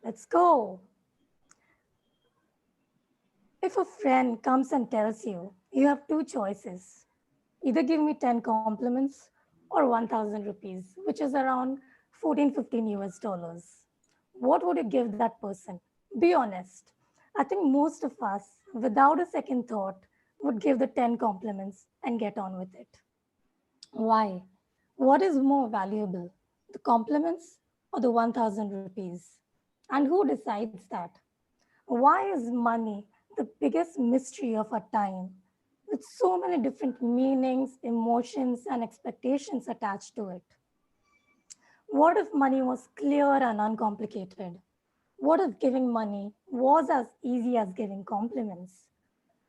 Let's go. If a friend comes and tells you, you have two choices. Either give me 10 compliments or 1000 rupees, which is around 14, 15 US dollars. What would you give that person? Be honest. I think most of us, without a second thought, would give the 10 compliments and get on with it. Why? What is more valuable, the compliments or the 1000 rupees? And who decides that? Why is money the biggest mystery of our time, with so many different meanings, emotions, and expectations attached to it? What if money was clear and uncomplicated? What if giving money was as easy as giving compliments?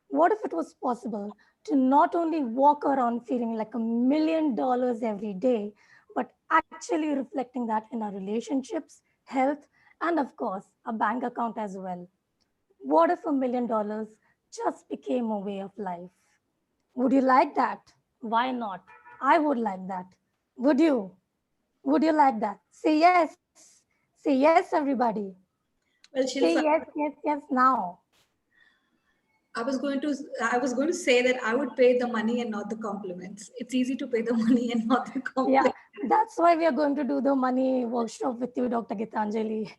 What if it was possible to not only walk around feeling like $1 million every day, but actually reflecting that in our relationships, health, and of course, a bank account as well? What if $1 million just became a way of life? Would you like that? Why not? I would like that. Would you? Would you like that? Say yes. Say yes, everybody. Well, Say Shilpa, yes, yes, yes now. I was going to I was going to say that I would pay the money and not the compliments. It's easy to pay the money and not the Yeah, compliments. that's why we are going to do the money workshop with you, Dr. Gitanjali.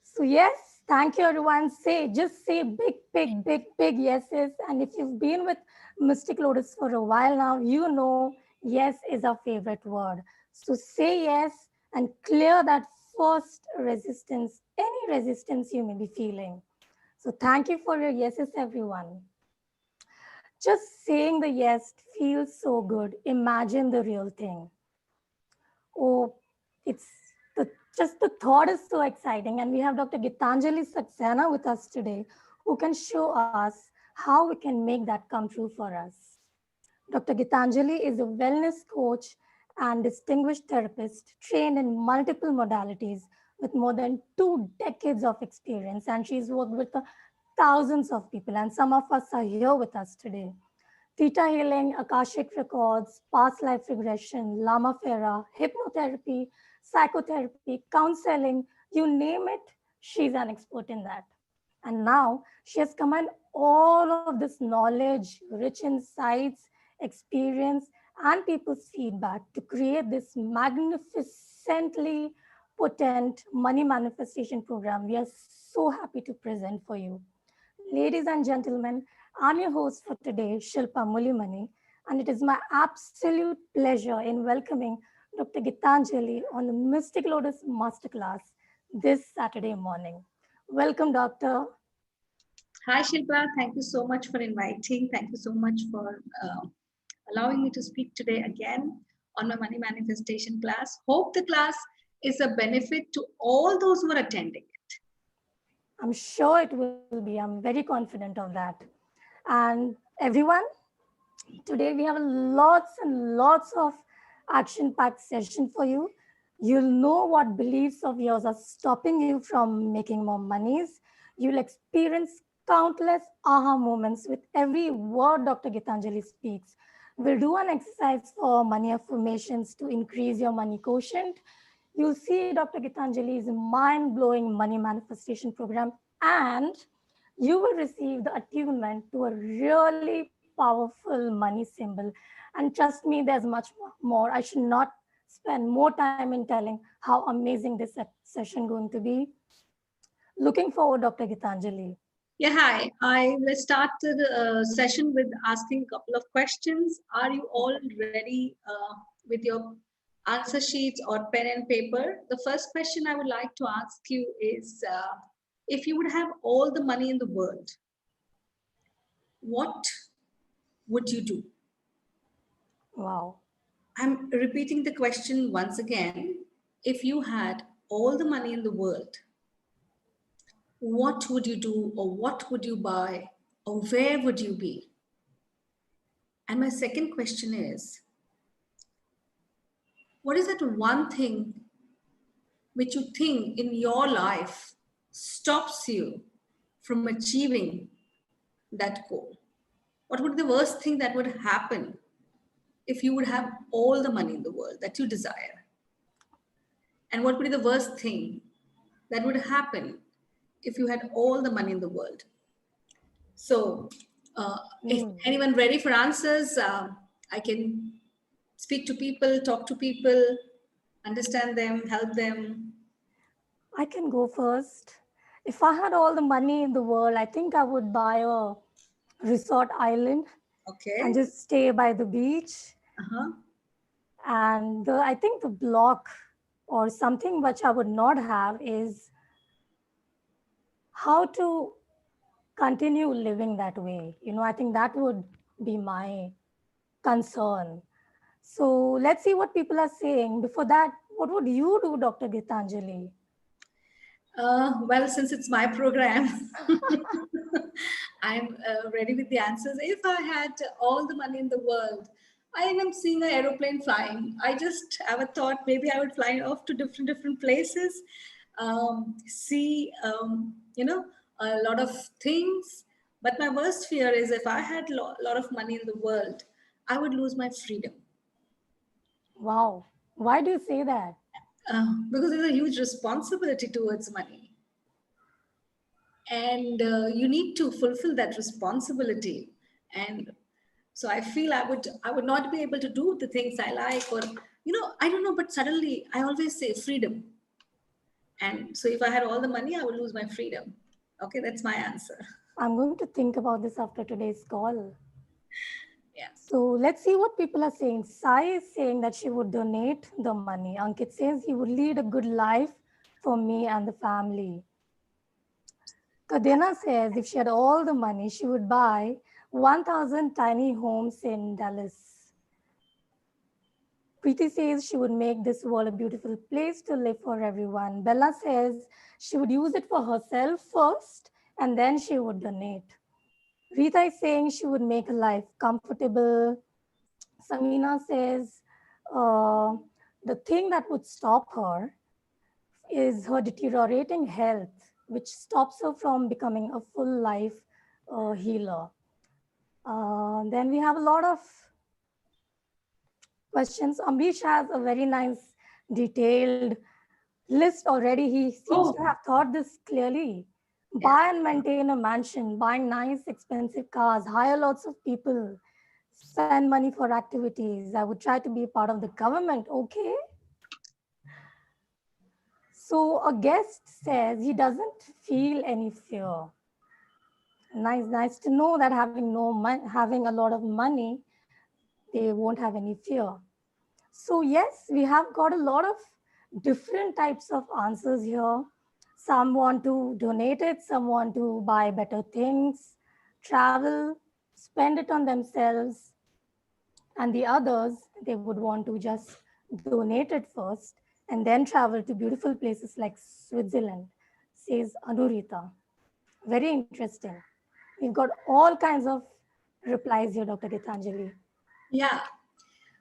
So yes, thank you everyone. Just say big, big, big, big yeses. And if you've been with Mystic Lotus for a while now, you know yes is our favorite word. So say yes and clear that first resistance, any resistance you may be feeling. So thank you for your yeses, everyone. Just saying the yes feels so good. Imagine the real thing. Oh, it's the just the thought is so exciting. And we have Dr. Gitanjali Saxena with us today, who can show us how we can make that come true for us. Dr. Gitanjali is a wellness coach and distinguished therapist trained in multiple modalities with more than 2 decades of experience. And she's worked with thousands of people, and some of us are here with us today. Theta healing, Akashic records, past life regression, Lama Fera, hypnotherapy, psychotherapy, counseling, you name it, she's an expert in that. And now she has combined all of this knowledge, rich insights, experience, and people's feedback to create this magnificently potent money manifestation program we are so happy to present for you. Ladies and gentlemen, I'm your host for today, Shilpa Mulimani, and it is my absolute pleasure in welcoming Dr. Gitanjali on the Mystic Lotus Masterclass this Saturday morning. Welcome, Doctor. Hi, Shilpa. Thank you so much for inviting. Thank you so much for allowing me to speak today again on my money manifestation class. Hope the class is a benefit to all those who are attending it. I'm sure it will be. I'm very confident of that. And everyone, today we have lots and lots of action-packed session for you. You'll know what beliefs of yours are stopping you from making more monies. You'll experience countless aha moments with every word Dr. Gitanjali speaks. We'll do an exercise for money affirmations to increase your money quotient. You'll see Dr. Gitanjali's mind-blowing money manifestation program, and you will receive the attunement to a really powerful money symbol. And trust me, there's much more. I should not spend more time in telling how amazing this session going to be. Looking forward, Dr. Gitanjali. Yeah, hi. I will start the session with asking a couple of questions. Are you all ready with your answer sheets or pen and paper? The first question I would like to ask you is if you would have all the money in the world, what would you do? Wow. I'm repeating the question once again. If you had all the money in the world, what would you do, or what would you buy, or where would you be? And my second question is, what is that one thing which you think in your life stops you from achieving that goal? What would be the worst thing that would happen if you would have all the money in the world that you desire? And what would be the worst thing that would happen if you had all the money in the world? So, if Hmm. anyone ready for answers, I can speak to people, talk to people, understand them, help them. I can go first. If I had all the money in the world, I think I would buy a resort island and Okay. just stay by the beach. Uh-huh. And I think the block or something which I would not have is how to continue living that way. I think that would be my concern. So let's see what people are saying. Before that, what would you do, Dr. Gitanjali? Well, since it's my program, I'm ready with the answers. If I had all the money in the world, I am seeing an aeroplane flying. I just have a thought maybe I would fly off to different places, see a lot of things. But my worst fear is if I had a lot of money in the world, I would lose my freedom. Wow. Why do you say that? Because there's a huge responsibility towards money, and you need to fulfill that responsibility. And so I feel I would not be able to do the things I like, or I don't know, but suddenly I always say freedom. And so if I had all the money, I would lose my freedom. Okay, that's my answer. I'm going to think about this after today's call. Yeah. So let's see what people are saying. Sai is saying that she would donate the money. Ankit says he would lead a good life for me and the family. Kadena says if she had all the money, she would buy 1,000 tiny homes in Dallas. Preeti says she would make this world a beautiful place to live for everyone. Bella says she would use it for herself first and then she would donate. Rita is saying she would make her life comfortable. Samina says uh, the thing that would stop her is her deteriorating health, which stops her from becoming a full life healer. Then we have a lot of questions. Ambish has a very nice, detailed list already. He seems to Oh, have thought this clearly. yeah. Buy and maintain a mansion, buying nice, expensive cars, hire lots of people, spend money for activities. I would try to be part of the government. Okay. So a guest says he doesn't feel any fear. Nice to know that having a lot of money, they won't have any fear. So yes, we have got a lot of different types of answers here. Some want to donate it, some want to buy better things, travel, spend it on themselves, and the others, they would want to just donate it first and then travel to beautiful places like Switzerland, says Anurita. Very interesting. We've got all kinds of replies here, Dr. Gitanjali. Yeah.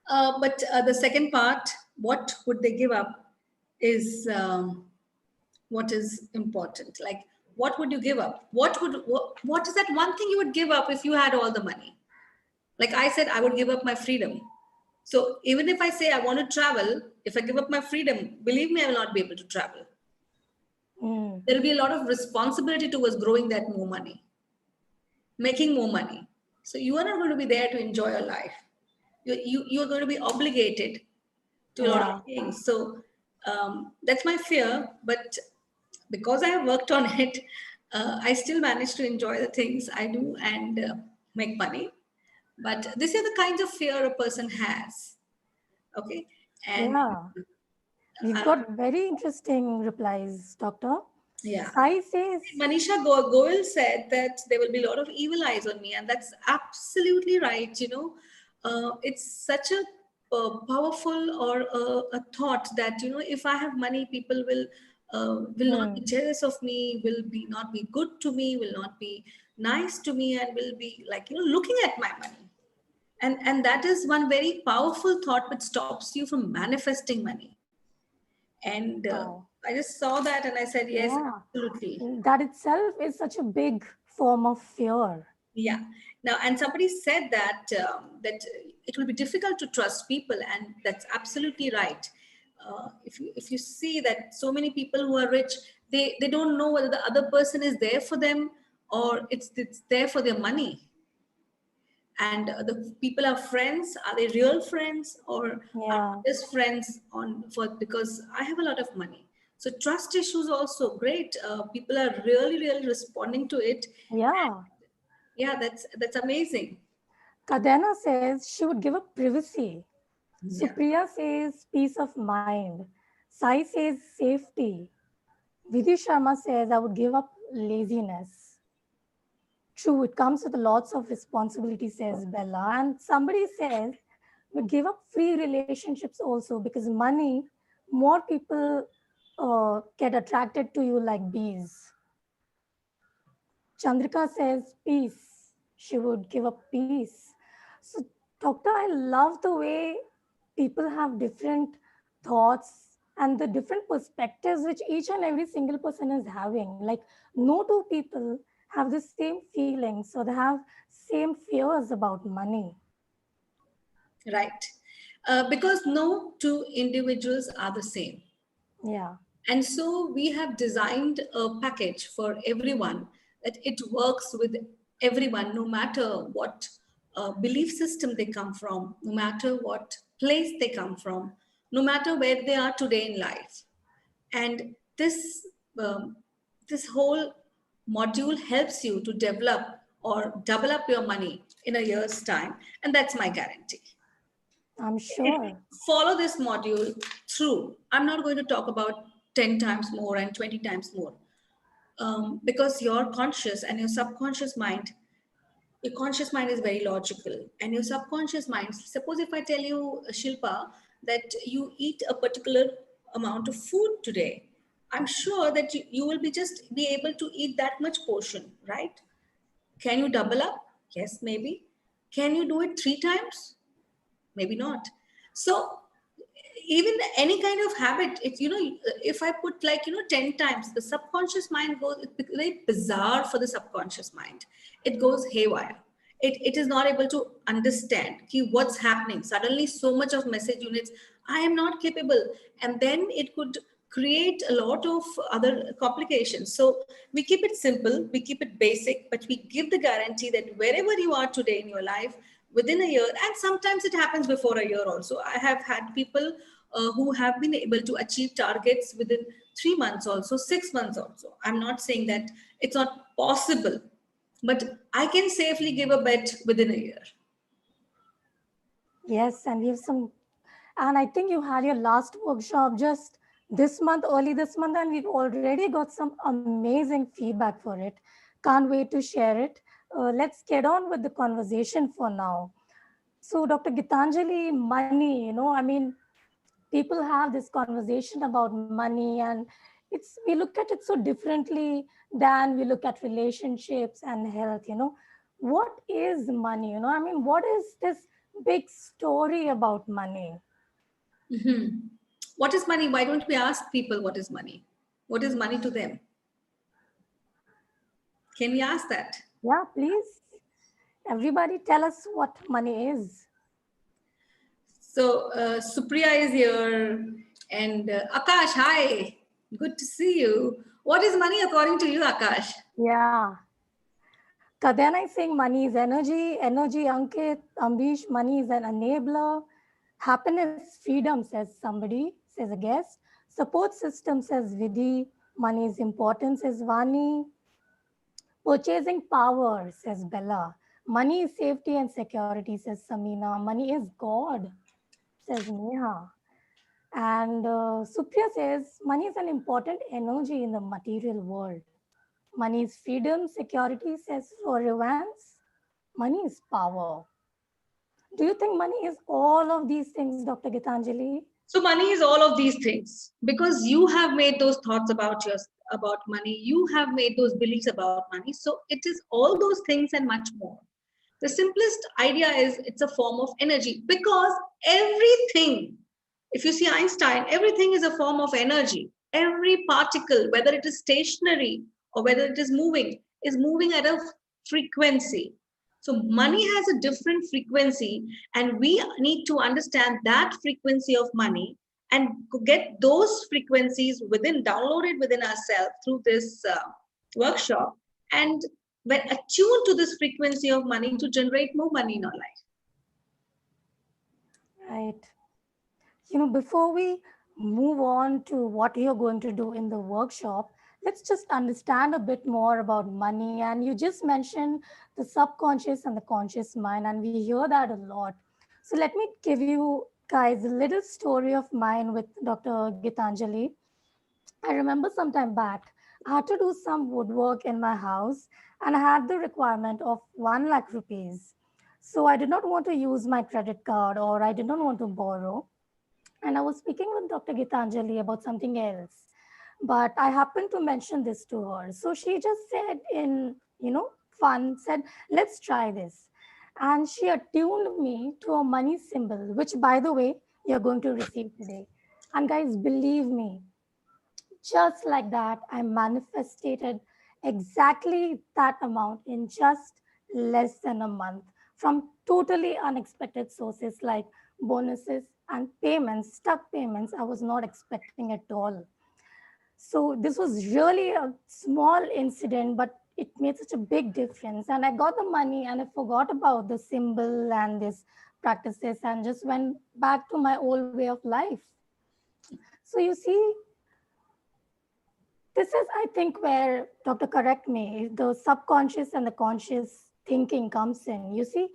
But the second part, what would they give up, is what is important. Like, what would you give up? What is that one thing you would give up if you had all the money? Like I said, I would give up my freedom. So even if I say I want to travel, if I give up my freedom, believe me, I will not be able to travel. Mm. There will be a lot of responsibility towards growing that more money, making more money. So you are not going to be there to enjoy your life. You are going to be obligated to a lot of Yeah. things. So that's my fear. But because I have worked on it, I still manage to enjoy the things I do and make money. But these are the kinds of fear a person has. Okay. And Yeah. We've uh, got very interesting replies, Doctor. yeah. Sai says, Manisha Goel said that there will be a lot of evil eyes on me, and that's absolutely right. It's such a powerful or a thought that if I have money, people will not be hmm, jealous of me, will be not be good to me, will not be nice to me, and will be like looking at my money. And that is one very powerful thought which stops you from manifesting money. And wow. I just saw that and I said, yes, Yeah. absolutely. That itself is such a big form of fear. Yeah. Now, and somebody said that it will be difficult to trust people, and that's absolutely right. if you see that so many people who are rich, they don't know whether the other person is there for them or it's there for their money. And the people are friends, are they real friends, or are Yeah. they just friends on for because I have a lot of money? So trust issues also great. People are really responding to it. Yeah. Yeah, that's amazing. Kadena says she would give up privacy. Yeah. Supriya says peace of mind. Sai says safety. Vidhi Sharma says I would give up laziness. True, it comes with lots of responsibility, says Bella. And somebody says we give up free relationships also because money, more people get attracted to you like bees. Chandrika says peace. She would give up peace. So, Doctor, I love the way people have different thoughts and the different perspectives which each and every single person is having. Like, no two people have the same feelings or they have same fears about money. Right. Because no two individuals are the same. Yeah. And so we have designed a package for everyone that it works with everyone, no matter what belief system they come from, no matter what place they come from, no matter where they are today in life. And um, this whole module helps you to develop or double up your money in a year's time, and that's my guarantee. I'm If you sure. follow this module through, I'm not going to talk about 10 times more and 20 times more, because your conscious and your subconscious mind, your conscious mind is very logical, and your subconscious mind, suppose if I tell you, Shilpa, that you eat a particular amount of food today, I'm sure that you will be just be able to eat that much portion, right? Can you double up? Yes, maybe. Can you do it 3 times? Maybe not. So even any kind of habit, it's, if I put like 10 times, the subconscious mind goes, it's very bizarre for the subconscious mind. It goes haywire. It is not able to understand what's happening. Suddenly so much of message units, I am not capable, and then it could create a lot of other complications. So we keep it simple, we keep it basic, but we give the guarantee that wherever you are today in your life, within a year, and sometimes it happens before a year also. I have had people who have been able to achieve targets within 3 months also, 6 months also. I'm not saying that it's not possible, but I can safely give a bet within a year. Yes, and we have some, and I think you had your last workshop just this month, early this month, and we've already got some amazing feedback for it. Can't wait to share it. Let's get on with the conversation for now. So, Dr. Gitanjali, money, I mean, people have this conversation about money, and we look at it so differently than we look at relationships and health. What is money? I mean, what is this big story about money? Mhm. What is money? Why don't we ask people what is money? What is money to them? Can we ask that? Yeah, please. Everybody tell us what money is. So Supriya is here, and Akash, hi, good to see you. What is money according to you, Akash? Yeah. Kadena is saying money is energy. Energy, Ankit, Ambish, money is an enabler. Happiness, freedom, says somebody, says a guest. Support system, says Vidhi. Money is important, says Vani. Purchasing power, says Bella. Money is safety and security, says Samina. Money is God, says Neha. And Supriya says money is an important energy in the material world. Money is freedom, security, says Florence. Money is power. Do you think money is all of these things, Dr. Gitanjali? So money is all of these things because you have made those thoughts about money. You have made those beliefs about money. So it is all those things and much more. The simplest idea is it's a form of energy because everything, if you see Einstein, everything is a form of energy. Every particle, whether it is stationary or whether it is moving at a frequency. So money has a different frequency, and we need to understand that frequency of money and get those frequencies downloaded within ourselves through this workshop, and when attuned to this frequency of money to generate more money in our life. Right. Before we move on to what you're going to do in the workshop, let's just understand a bit more about money. And you just mentioned the subconscious and the conscious mind, and we hear that a lot. So let me give you guys a little story of mine with Dr. Gitanjali. I remember some time back, I had to do some woodwork in my house, and I had the requirement of 1 lakh rupees. So I did not want to use my credit card, or I did not want to borrow. And I was speaking with Dr. Gitanjali about something else. But I happened to mention this to her. So she just said in, fun, said, let's try this. And she attuned me to a money symbol, which, by the way, you're going to receive today. And guys, believe me, just like that, I manifested exactly that amount in just less than a month from totally unexpected sources like bonuses and payments, stuck payments I was not expecting at all. So this was really a small incident, but it made such a big difference. And I got the money and I forgot about the symbol and these practices and just went back to my old way of life. So you see, this is, I think, where, Dr. Correct me, the subconscious and the conscious thinking comes in. You see,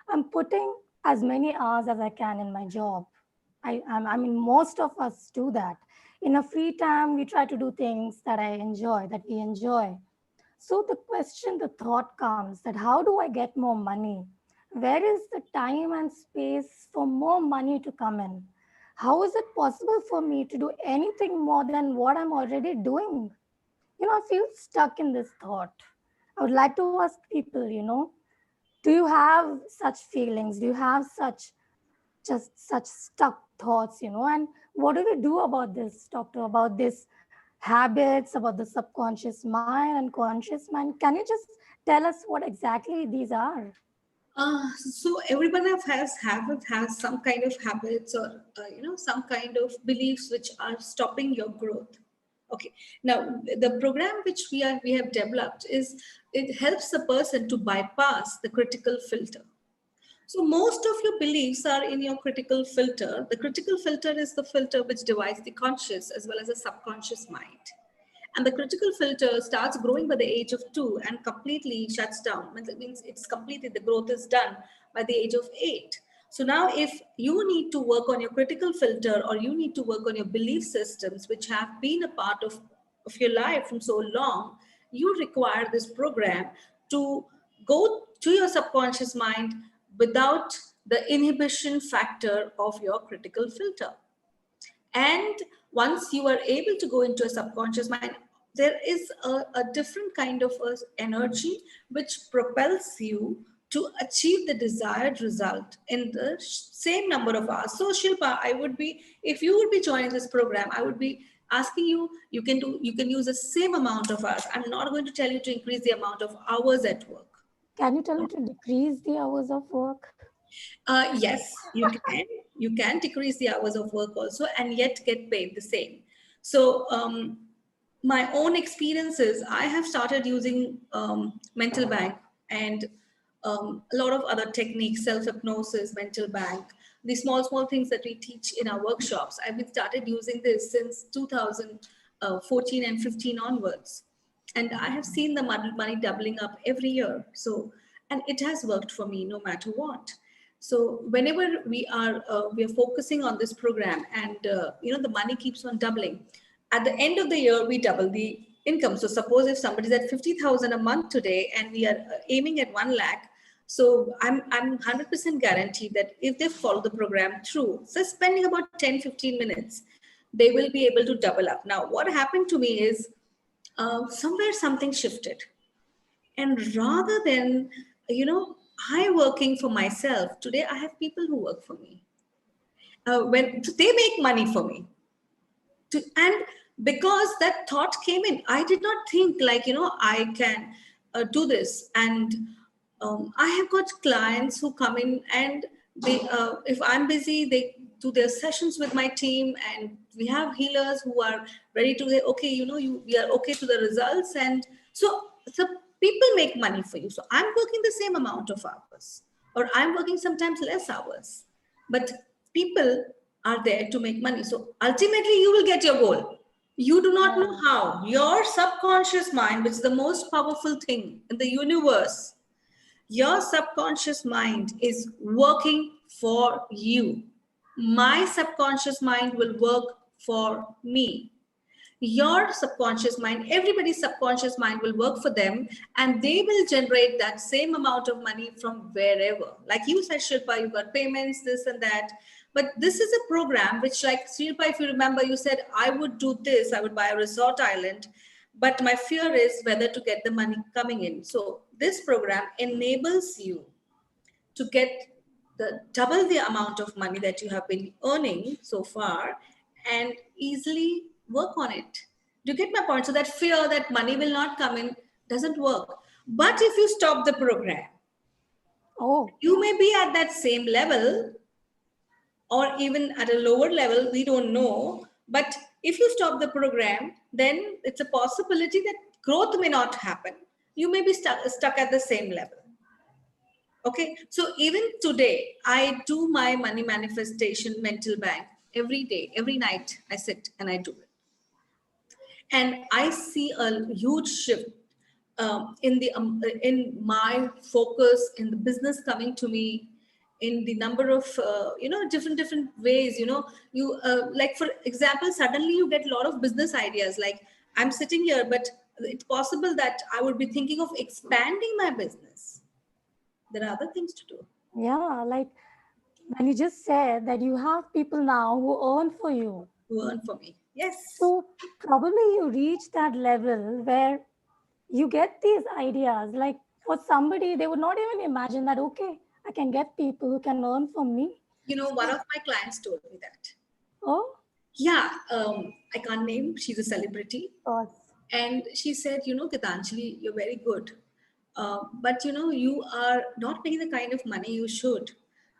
I'm putting as many hours as I can in my job. I mean, most of us do that. In a free time, we try to do things that we enjoy. So the question, the thought comes that how do I get more money? Where is the time and space for more money to come in? How is it possible for me to do anything more than what I'm already doing? I feel stuck in this thought. I would like to ask people, do you have such feelings? Do you have such stuck thoughts, And what do we do about this, doctor, about this habits, about the subconscious mind and conscious mind? Can you just tell us what exactly these are? So everyone has some kind of habits, or some kind of beliefs which are stopping your growth. Okay. Now the program which we have developed is, it helps the person to bypass the critical filter. So most of your beliefs are in your critical filter. The critical filter is the filter which divides the conscious as well as the subconscious mind. And the critical filter starts growing by the age of 2 and completely shuts down. It means it's completely, the growth is done by the age of 8. So now if you need to work on your critical filter, or you need to work on your belief systems, which have been a part of your life from so long, you require this program to go to your subconscious mind without the inhibition factor of your critical filter. And once you are able to go into a subconscious mind, there is a different kind of energy which propels you to achieve the desired result in the same number of hours. So Shilpa, I would be, if you would be joining this program, I would be asking you, you can use the same amount of hours. I'm not going to tell you to increase the amount of hours at work. Can you tell me to decrease the hours of work? Yes, you can. You can decrease the hours of work also and yet get paid the same. So my own experiences, I have started using mental bank and a lot of other techniques, self-hypnosis, mental bank, the small things that we teach in our workshops. I've been started using this since 2014 and 15 onwards. And I have seen the money doubling up every year. So, and it has worked for me no matter what. So whenever we are focusing on this program, and the money keeps on doubling, at the end of the year we double the income. So suppose if somebody's at 50,000 a month today and we are aiming at 1 lakh, so I'm 100% guaranteed that if they follow the program through, so spending about 10-15 minutes, they will be able to double up. Now what happened to me is somewhere something shifted, and rather than I working for myself, today I have people who work for me. When they make money for me, and because that thought came in, I did not think like I can do this. And I have got clients who come in, and they if I'm busy, they do their sessions with my team, and we have healers who are ready to say, okay, we are okay to the results. And so people make money for you. So I'm working the same amount of hours, or I'm working sometimes less hours, but people are there to make money. So ultimately you will get your goal. You do not know how. Your subconscious mind, which is the most powerful thing in the universe, your subconscious mind is working for you. My subconscious mind will work for me. Your subconscious mind, everybody's subconscious mind will work for them, and they will generate that same amount of money from wherever. Like you said, Shilpa, you got payments, this and that. But this is a program which, like Shilpa, if you remember, you said, I would do this, I would buy a resort island, but my fear is whether to get the money coming in. So this program enables you to get the double the amount of money that you have been earning so far and easily work on it. Do you get my point? So that fear that money will not come in doesn't work. But if you stop the program, you may be at that same level or even at a lower level, we don't know. But if you stop the program, then it's a possibility that growth may not happen. You may be stuck at the same level. Okay, so even today, I do my money manifestation mental bank every day, every night. I sit and I do it, and I see a huge shift in my focus, in the business coming to me, in the number of different ways. You like, for example, suddenly you get a lot of business ideas. Like, I'm sitting here, but it's possible that I would be thinking of expanding my business. There are other things to do. Yeah, like when you just said that you have people now who earn for you. Who earn for me. Yes. So probably you reach that level where you get these ideas. Like for somebody, they would not even imagine that, okay, I can get people who can earn from me. One of my clients told me that. Oh? Yeah, I can't name, she's a celebrity. Of course. And she said, Gitanjali, you're very good. But, you are not making the kind of money you should.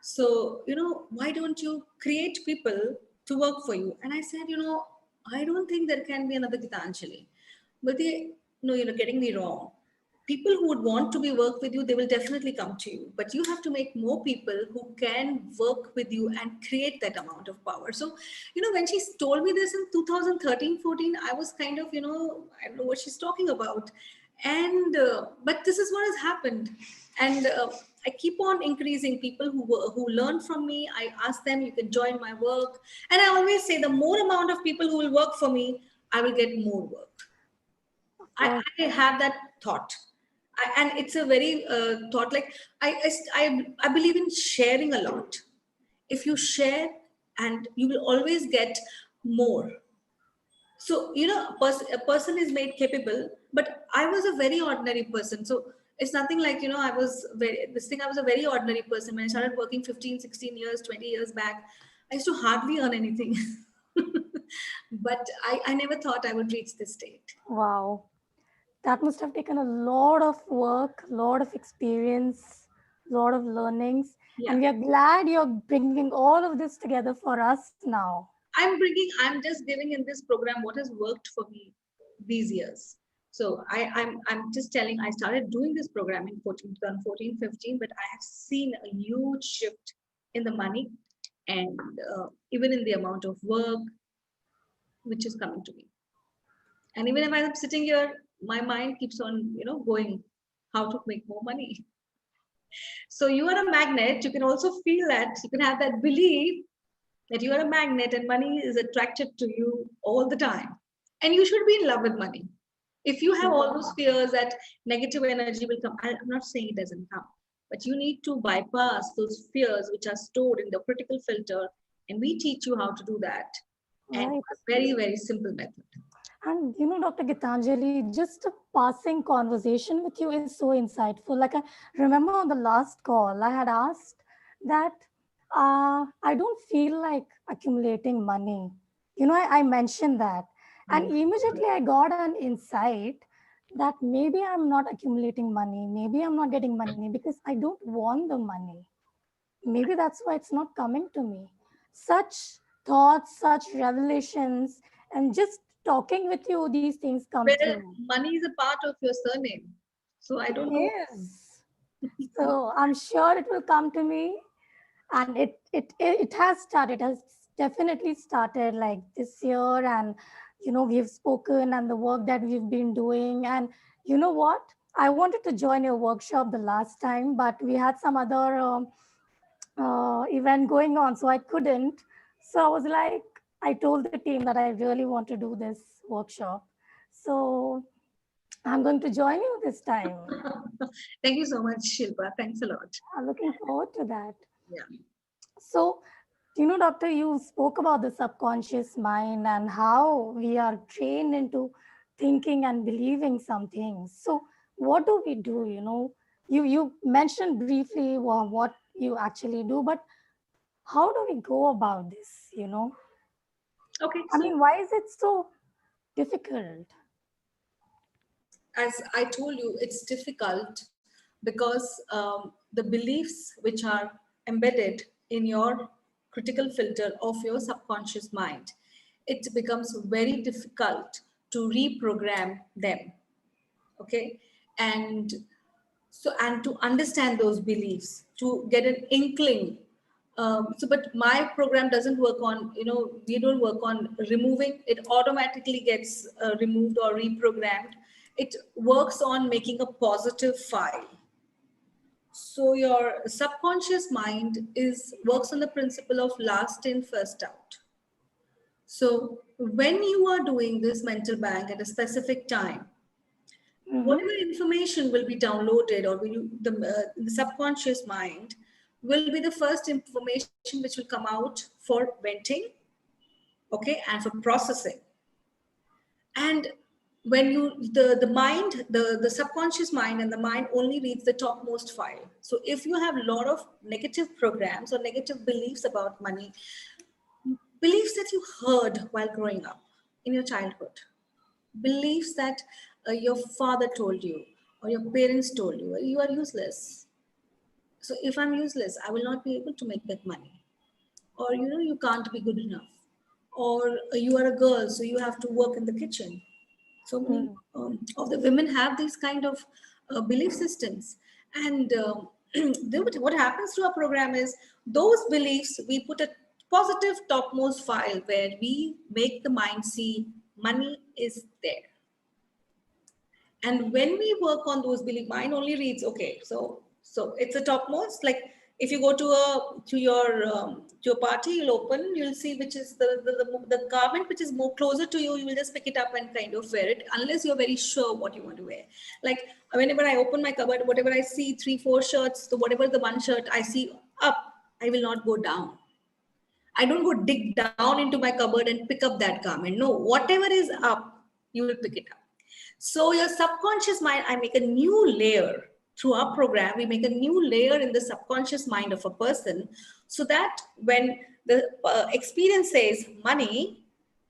So, why don't you create people to work for you? And I said, I don't think there can be another Gitanjali. But no, you're getting me wrong. People who would want to be work with you, they will definitely come to you. But you have to make more people who can work with you and create that amount of power. So, when she told me this in 2013-14, I was kind of, I don't know what she's talking about. And but this is what has happened. And I keep on increasing people who learn from me. I ask them, you can join my work. And I always say, the more amount of people who will work for me, I will get more work. I have that thought. And it's a very thought, like I believe in sharing a lot. If you share, and you will always get more. So a person is made capable, but I was a very ordinary person. So it's nothing like, I was a very ordinary person. When I started working 15, 16 years, 20 years back, I used to hardly earn anything. But I never thought I would reach this state. Wow. That must have taken a lot of work, lot of experience, lot of learnings. Yeah. And we are glad you're bringing all of this together for us now. I'm just giving in this program what has worked for me these years. So I'm just telling, I started doing this program in 2014, 15, but I have seen a huge shift in the money, and even in the amount of work which is coming to me. And even if I'm sitting here, my mind keeps on, going how to make more money. So you are a magnet. You can also feel that. You can have that belief that you are a magnet and money is attracted to you all the time. And you should be in love with money. If you have all those fears that negative energy will come, I'm not saying it doesn't come, but you need to bypass those fears which are stored in the critical filter. And we teach you how to do that. And Right. a very, very simple method. And Dr. Gitanjali, just a passing conversation with you is so insightful. Like I remember on the last call, I had asked that I don't feel like accumulating money. I mentioned that. And immediately I got an insight that maybe I'm not accumulating money. Maybe I'm not getting money because I don't want the money. Maybe that's why it's not coming to me. such thoughts, such revelations, and just talking with you, these things come Well, through. money is a part of your surname. So I don't know. Yes. So I'm sure it will come to me, and it has started. It has definitely started like this year, and we've spoken and the work that we've been doing. And you know what? I wanted to join your workshop the last time, but we had some other event going on, so I couldn't. So I was like, I told the team that I really want to do this workshop. So I'm going to join you this time. Thank you so much, Shilpa. Thanks a lot. I'm looking forward to that. Yeah. So, doctor, you spoke about the subconscious mind and how we are trained into thinking and believing some things. So, what do we do? You mentioned briefly what you actually do, but how do we go about this? Okay. I So mean, why is it so difficult? as I told you, it's difficult because the beliefs which are embedded in your critical filter of your subconscious mind, it becomes very difficult to reprogram them. Okay. And so, and to understand those beliefs, to get an inkling. But my program doesn't work on, we don't work on removing it, automatically gets removed or reprogrammed. It works on making a positive file. So your subconscious mind is works on the principle of last in, first out. So when you are doing this mental bank at a specific time, Mm-hmm. whatever information will be downloaded or will you, the subconscious mind will be the first information which will come out for venting, okay, and for processing. And when you the mind, the subconscious mind and the mind only reads the topmost file. So if you have a lot of negative programs or negative beliefs about money, beliefs that you heard while growing up in your childhood, beliefs that your father told you or your parents told you are useless. So if I'm useless, I will not be able to make that money. Or you can't be good enough. Or you are a girl, so you have to work in the kitchen. So many of the women have these kind of belief systems. And what happens to our program is those beliefs we put a positive topmost file where we make the mind see money is there. And when we work on those belief, mind only reads, okay, so it's a topmost. Like if you go to your party, you'll open, you'll see which is the garment which is more closer to you. You will just pick it up and kind of wear it, unless you're very sure what you want to wear. Like whenever I open my cupboard, whatever I see, 3-4 shirts, so whatever the one shirt I see up, I will not go down. I don't go dig down into my cupboard and pick up that garment. No, whatever is up, you will pick it up. So your subconscious mind, I make a new layer through our program. We make a new layer in the subconscious mind of a person so that when the experience says money,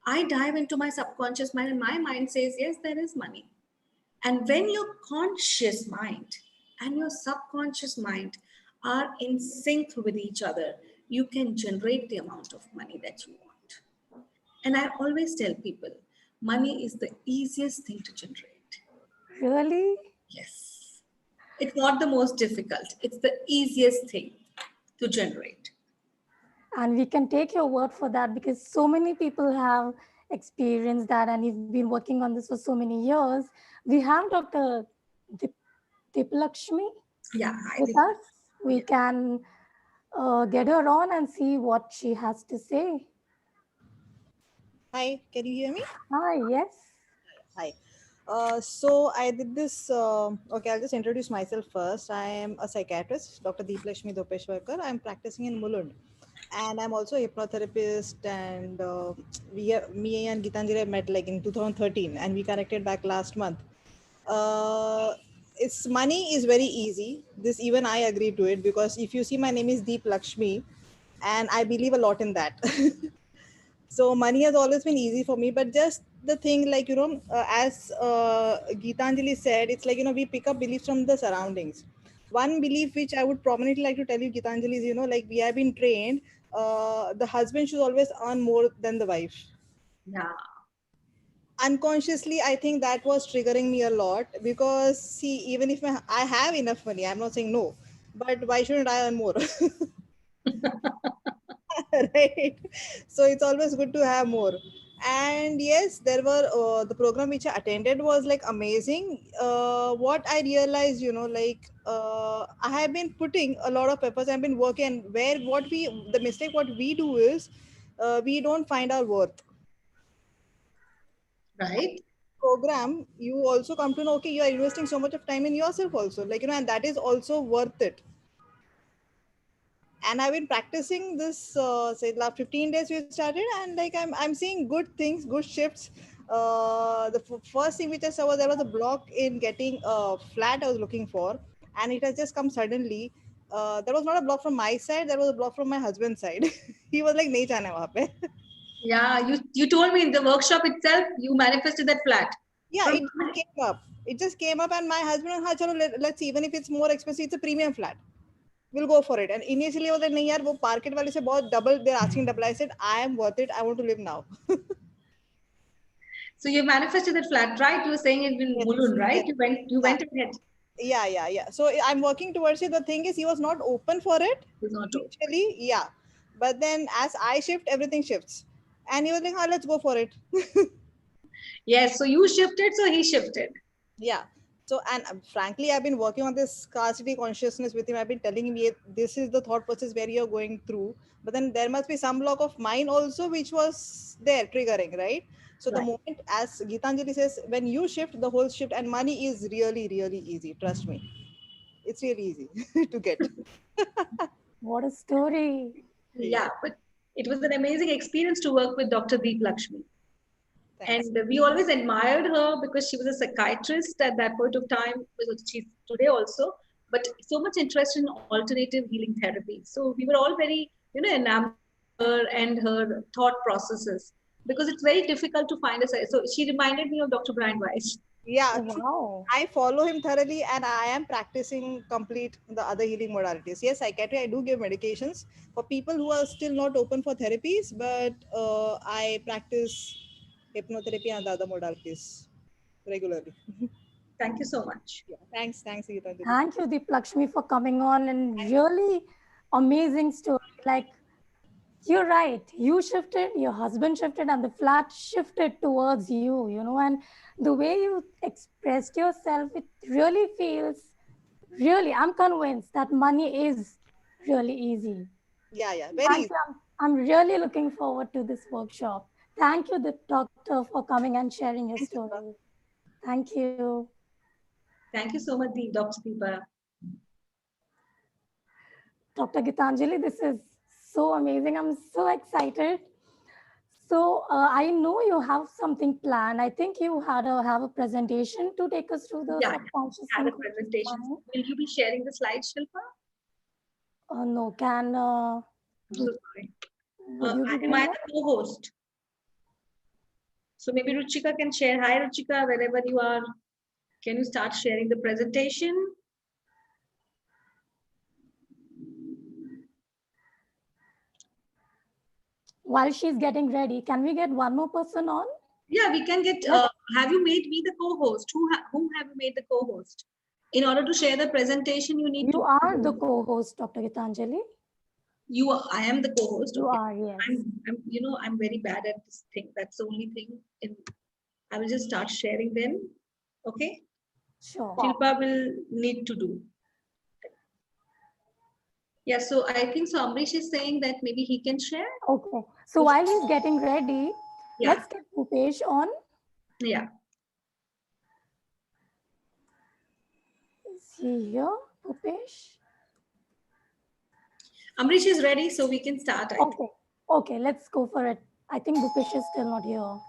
I dive into my subconscious mind and my mind says, yes, there is money. And when your conscious mind and your subconscious mind are in sync with each other, you can generate the amount of money that you want. And I always tell people, money is the easiest thing to generate. Really? Yes. It's not the most difficult. It's the easiest thing to generate. And we can take your word for that because so many people have experienced that, and you've been working on this for so many years. We have Dr. Dip, Dipalakshmi Yeah, I with think. us. We can get her on and see what she has to say. Hi, can you hear me? Hi, yes. Hi. So I did this. Okay, I'll just introduce myself first. I am a psychiatrist, Dr. Deeplakshmi Dopeshwarkar. I'm practicing in Mulund, and I'm also a hypnotherapist. And me and Gitanjali met like in 2013, and we connected back last month. It's money is very easy. This even I agree to it because if you see, my name is Deep Lakshmi, and I believe a lot in that. So money has always been easy for me, but just the thing, like, as Geetanjali said, it's like, we pick up beliefs from the surroundings. One belief which I would prominently like to tell you, Geetanjali, is, like we have been trained the husband should always earn more than the wife. Yeah. Unconsciously, I think that was triggering me a lot, because see, even if I have enough money, I'm not saying no, but why shouldn't I earn more? Right? So it's always good to have more. And yes, there were the program which I attended was like amazing. What I realized, like, I have been putting a lot of efforts, I've been working, and where what we the mistake what we do is, we don't find our worth. Right. Program, you also come to know, okay, you are investing so much of time in yourself also, like, and that is also worth it. And I've been practicing this, say last 15 days we started, and like I'm seeing good things, good shifts. The first thing which I saw was there was a block in getting a flat I was looking for, and it has just come suddenly. There was not a block from my side, there was a block from my husband's side. He was like, nahi jana wahan pe. Yeah, you told me in the workshop itself you manifested that flat. Yeah, From it just came up. It just came up, and my husband, ha, chalo, let's see, even if it's more expensive, it's a premium flat. We'll go for it. And initially, I was like, नहीं यार, वो market वाले से बहुत double, they're asking double. I said, I am worth it. I want to live now. so you manifested that flat, right? You were saying it in Yes, Mulund, right? yes. You Yeah, went ahead. yeah. So I'm working towards it. The thing is, he was not open for it It was not open. initially. Yeah, but then as I shift, everything shifts. And he was like, let's go for it. Yes, so you shifted, so he shifted. Yeah. So, and frankly, I've been working on this scarcity consciousness with him. I've been telling him, yeah, this is the thought process where you're going through. But then there must be some block of mine also, which was there triggering, right? So the Right. moment, as Gitanjali says, when you shift, the whole shift, and money is really, really easy. Trust me, it's really easy to get. What a story. Yeah, but it was an amazing experience to work with Dr. Deep Lakshmi. Thanks. And we always admired her because she was a psychiatrist at that point of time. She's today also, but so much interest in alternative healing therapy. So we were all very, enamored with her and her thought processes because it's very difficult to find a. So she reminded me of Dr. Brian Weiss. Yeah, Oh, true. wow. I follow him thoroughly, and I am practicing complete the other healing modalities. Yes, psychiatry, I do give medications for people who are still not open for therapies, but I practice hypnotherapy and the other modalities regularly. Thank you so much. Yeah. Thanks, Geetanjali. Thank you, Deep Lakshmi, for coming on, and really amazing story. Like, you're right. You shifted, your husband shifted, and the flat shifted towards you, and the way you expressed yourself, it really feels, really, I'm convinced that money is really easy. Yeah, very Thank easy. you. I'm really looking forward to this workshop. Thank you, the doctor, for coming and sharing your Thanks, Shilpa. story. Thank you. Thank you so much, Dr. Deepa. Dr. Gitanjali, this is so amazing. I'm so excited. So I know you have something planned. I think you have a presentation to take us through the Yeah, subconscious had a and conscious presentation. mind. Will you be sharing the slides, Shilpa? No, can I'm so sorry. would you be Am doing I that? the co-host? So maybe Ruchika can share. Hi, Ruchika, wherever you are. Can you start sharing the presentation? While she's getting ready, can we get one more person on? Yeah, we can get. Have you made me the co-host? Whom have you made the co-host? In order to share the presentation, you need You to. are the co-host, Dr. Gitanjali. I am the co-host. You Okay. are, yes. I'm very bad at this thing. That's the only thing. I will just start sharing then. Okay. Sure. Shilpa will need to do. Yeah, so I think so. Amrish is saying that maybe he can share. Okay. So while he's getting ready, Yeah. let's get Bhupesh on. Yeah. Is he here, Bhupesh? Amrish is ready, so we can start. I think. Okay. Okay, let's go for it. I think Bhupesh is still not here.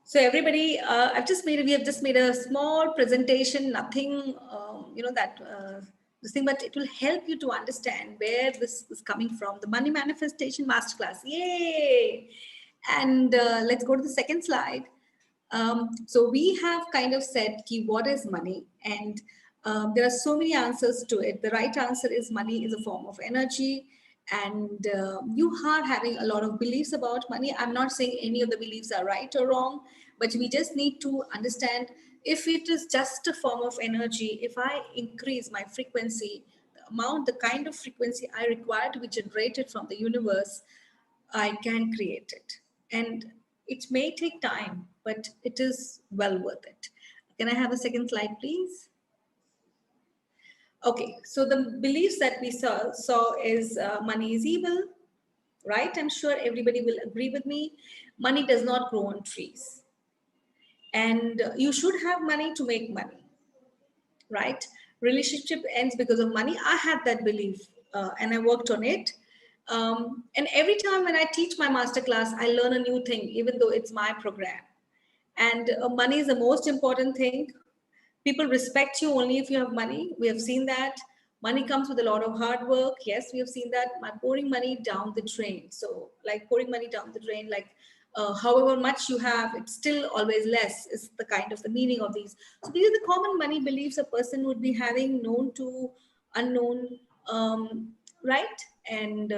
So everybody, we have just made a small presentation, nothing, this thing, but it will help you to understand where this is coming from. The Money Manifestation Masterclass, yay! And let's go to the second slide. So we have kind of said, what is money? And There are so many answers to it. The right answer is money is a form of energy, and you are having a lot of beliefs about money. I'm not saying any of the beliefs are right or wrong, but we just need to understand if it is just a form of energy. If I increase my frequency, the amount, the kind of frequency I require to be generated from the universe, I can create it. And it may take time, but it is well worth it. Can I have a second slide, please? Okay, so the beliefs that we saw is money is evil, right? I'm sure everybody will agree with me. Money does not grow on trees. And you should have money to make money, right? Relationship ends because of money. I had that belief and I worked on it. And every time when I teach my masterclass, I learn a new thing, even though it's my program. And money is the most important thing. People respect you only if you have money. We have seen that. Money comes with a lot of hard work. Yes, we have seen that. Pouring money down the drain. So, like pouring money down the drain, like however much you have, it's still always less, is the kind of the meaning of these. So, these are the common money beliefs a person would be having, known to unknown, right? And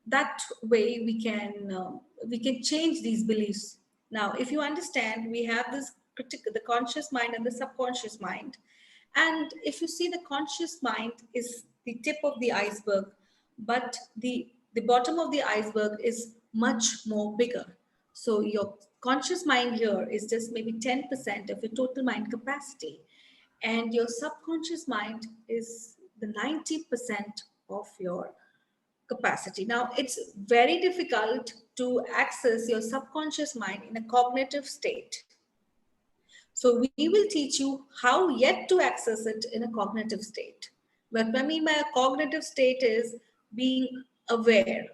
that way we can change these beliefs. Now if you understand, we have this the conscious mind and the subconscious mind, and if you see, the conscious mind is the tip of the iceberg, but the bottom of the iceberg is much more bigger. So your conscious mind here is just maybe 10% of your total mind capacity, and your subconscious mind is the 90% of your capacity. Now, it's very difficult to access your subconscious mind in a cognitive state. So we will teach you how yet to access it in a cognitive state. What I mean by a cognitive state is being aware,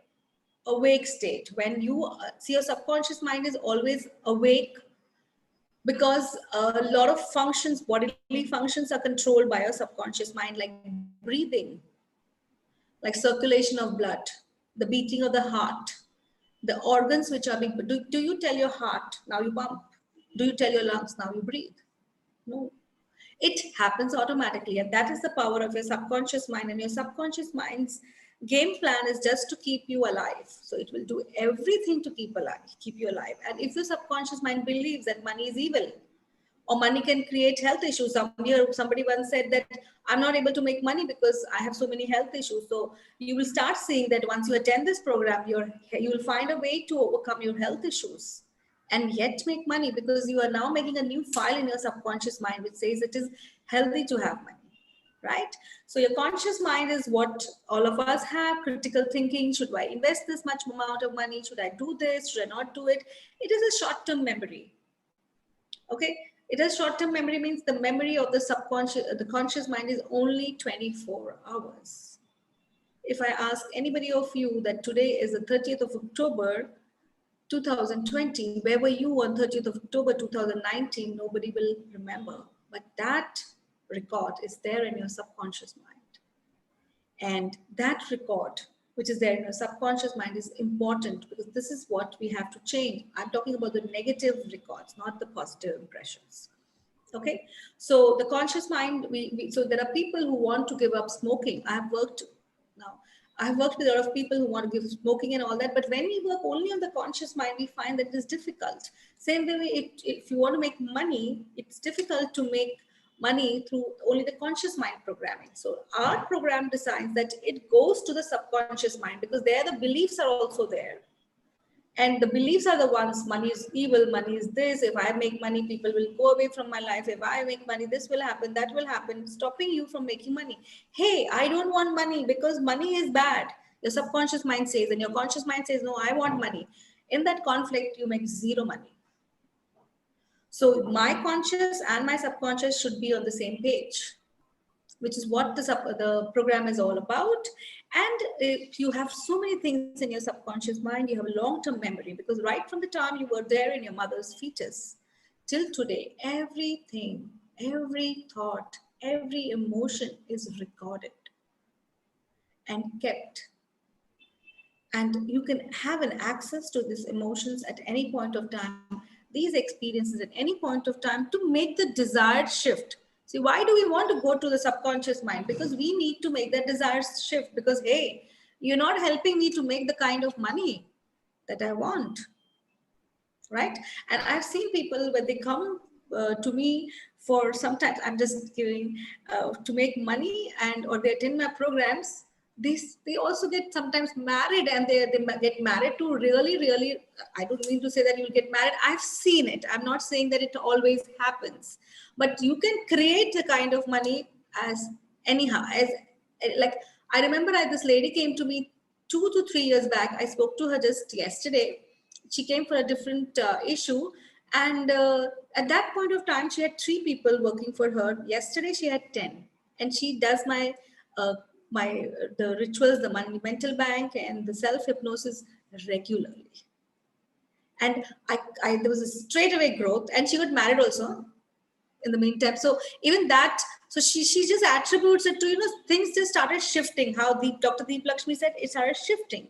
awake state. When you see, your subconscious mind is always awake because a lot of functions, bodily functions, are controlled by your subconscious mind, like breathing, like circulation of blood, the beating of the heart, the organs which are being, do you tell your heart, now you pump? Do you tell your lungs, now you breathe? No. It happens automatically. And that is the power of your subconscious mind. And your subconscious mind's game plan is just to keep you alive. So it will do everything to keep you alive. And if your subconscious mind believes that money is evil, or money can create health issues. Somebody once said that I'm not able to make money because I have so many health issues. So you will start seeing that once you attend this program, you will find a way to overcome your health issues and yet make money, because you are now making a new file in your subconscious mind which says it is healthy to have money, right? So your conscious mind is what all of us have: critical thinking. Should I invest this much amount of money? Should I do this? Should I not do it? It is a short-term memory. Okay, it has short-term memory, means the memory of the subconscious, the conscious mind is only 24 hours. If I ask anybody of you that today is the 30th of October, 2020, where were you on 30th of October 2019? Nobody will remember. But that record is there in your subconscious mind. And that record, which is there in your subconscious mind, is important, because this is what we have to change. I'm talking about the negative records, not the positive impressions. Okay, so the conscious mind, so there are people who want to give up smoking. I've worked with a lot of people who want to give smoking and all that, but when we work only on the conscious mind, we find that it is difficult. Same way, if you want to make money, it's difficult to make money through only the conscious mind programming. So our program decides that it goes to the subconscious mind, because there the beliefs are also there. And the beliefs are the ones: money is evil, money is this, if I make money, people will go away from my life, if I make money, this will happen, that will happen, stopping you from making money. Hey, I don't want money because money is bad, your subconscious mind says, and your conscious mind says, no, I want money. In that conflict, you make zero money. So my conscious and my subconscious should be on the same page, which is what the program is all about. And if you have so many things in your subconscious mind, you have a long-term memory, because right from the time you were there in your mother's fetus till today, everything, every thought, every emotion is recorded and kept. And you can have an access to these emotions at any point of time, these experiences at any point of time, to make the desired shift. See, why do we want to go to the subconscious mind? Because we need to make that desire shift, because, hey, you're not helping me to make the kind of money that I want, right? And I've seen people when they come to me for, sometimes I'm just giving to make money, and or they attend my programs. They also get sometimes married, and they get married to really, really, I don't mean to say that you'll get married. I've seen it. I'm not saying that it always happens, but you can create a kind of money as anyhow, as like, I remember this lady came to me 2 to 3 years back. I spoke to her just yesterday. She came for a different issue, and at that point of time she had 3 people working for her. Yesterday she had 10, and she does my uh, the rituals, the money mental bank and the self hypnosis regularly. And there was a straight away growth, and she got married also in the meantime. So even that, so she just attributes it to, things just started shifting. How Dr. Deep Lakshmi said, it started shifting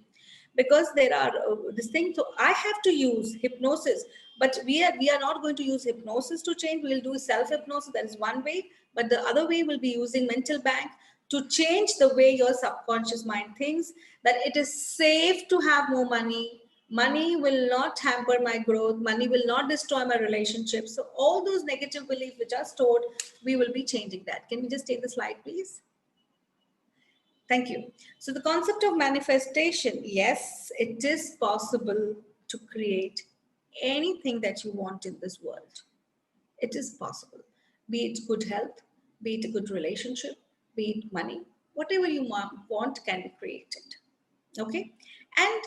because there are this thing. So I have to use hypnosis, but we are not going to use hypnosis to change. We'll do self hypnosis. That is one way, but the other way will be using mental bank to change the way your subconscious mind thinks, that it is safe to have more money. Money will not hamper my growth. Money will not destroy my relationships. So all those negative beliefs which are stored, we will be changing that. Can we just take the slide, please? Thank you. So the concept of manifestation, yes, it is possible to create anything that you want in this world. It is possible. Be it good health, be it a good relationship, be it money, whatever you want can be created. Okay. And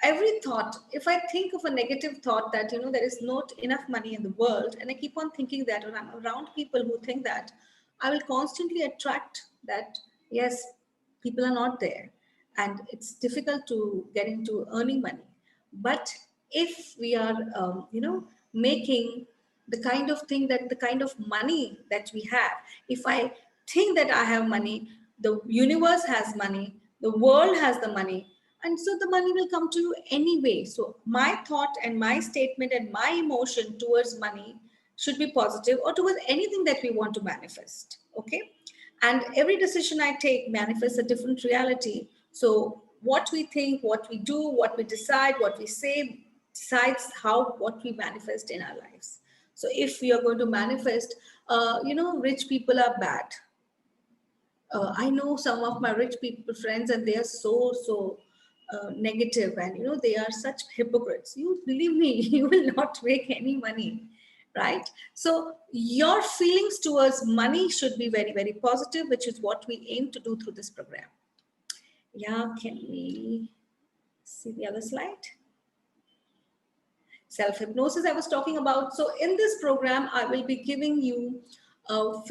every thought, if I think of a negative thought that, there is not enough money in the world, and I keep on thinking that, or I'm around people who think that, I will constantly attract that, yes, people are not there, and it's difficult to get into earning money. But if we are, making the kind of thing, that the kind of money that we have, if I think that I have money, the universe has money, the world has the money, and so the money will come to you anyway. So my thought and my statement and my emotion towards money should be positive, or towards anything that we want to manifest. Okay. And every decision I take manifests a different reality. So what we think, what we do, what we decide, what we say decides what we manifest in our lives. So if we are going to manifest, rich people are bad. I know some of my rich people friends, and they are so negative, and they are such hypocrites. You believe me, you will not make any money, right? So your feelings towards money should be very, very positive, which is what we aim to do through this program. Yeah, can we see the other slide? Self-hypnosis I was talking about. So in this program, I will be giving you a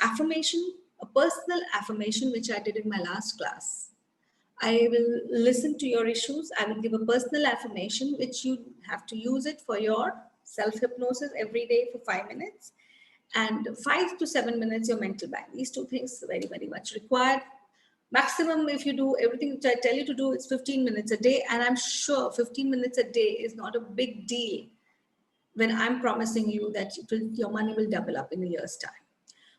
affirmation, a personal affirmation, which I did in my last class. I will listen to your issues. I will give a personal affirmation, which you have to use it for your self-hypnosis every day for 5 minutes, and 5 to 7 minutes your mental bank. These 2 things very, very much required. Maximum, if you do everything which I tell you to do, it's 15 minutes a day. And I'm sure 15 minutes a day is not a big deal when I'm promising you that your money will double up in a year's time.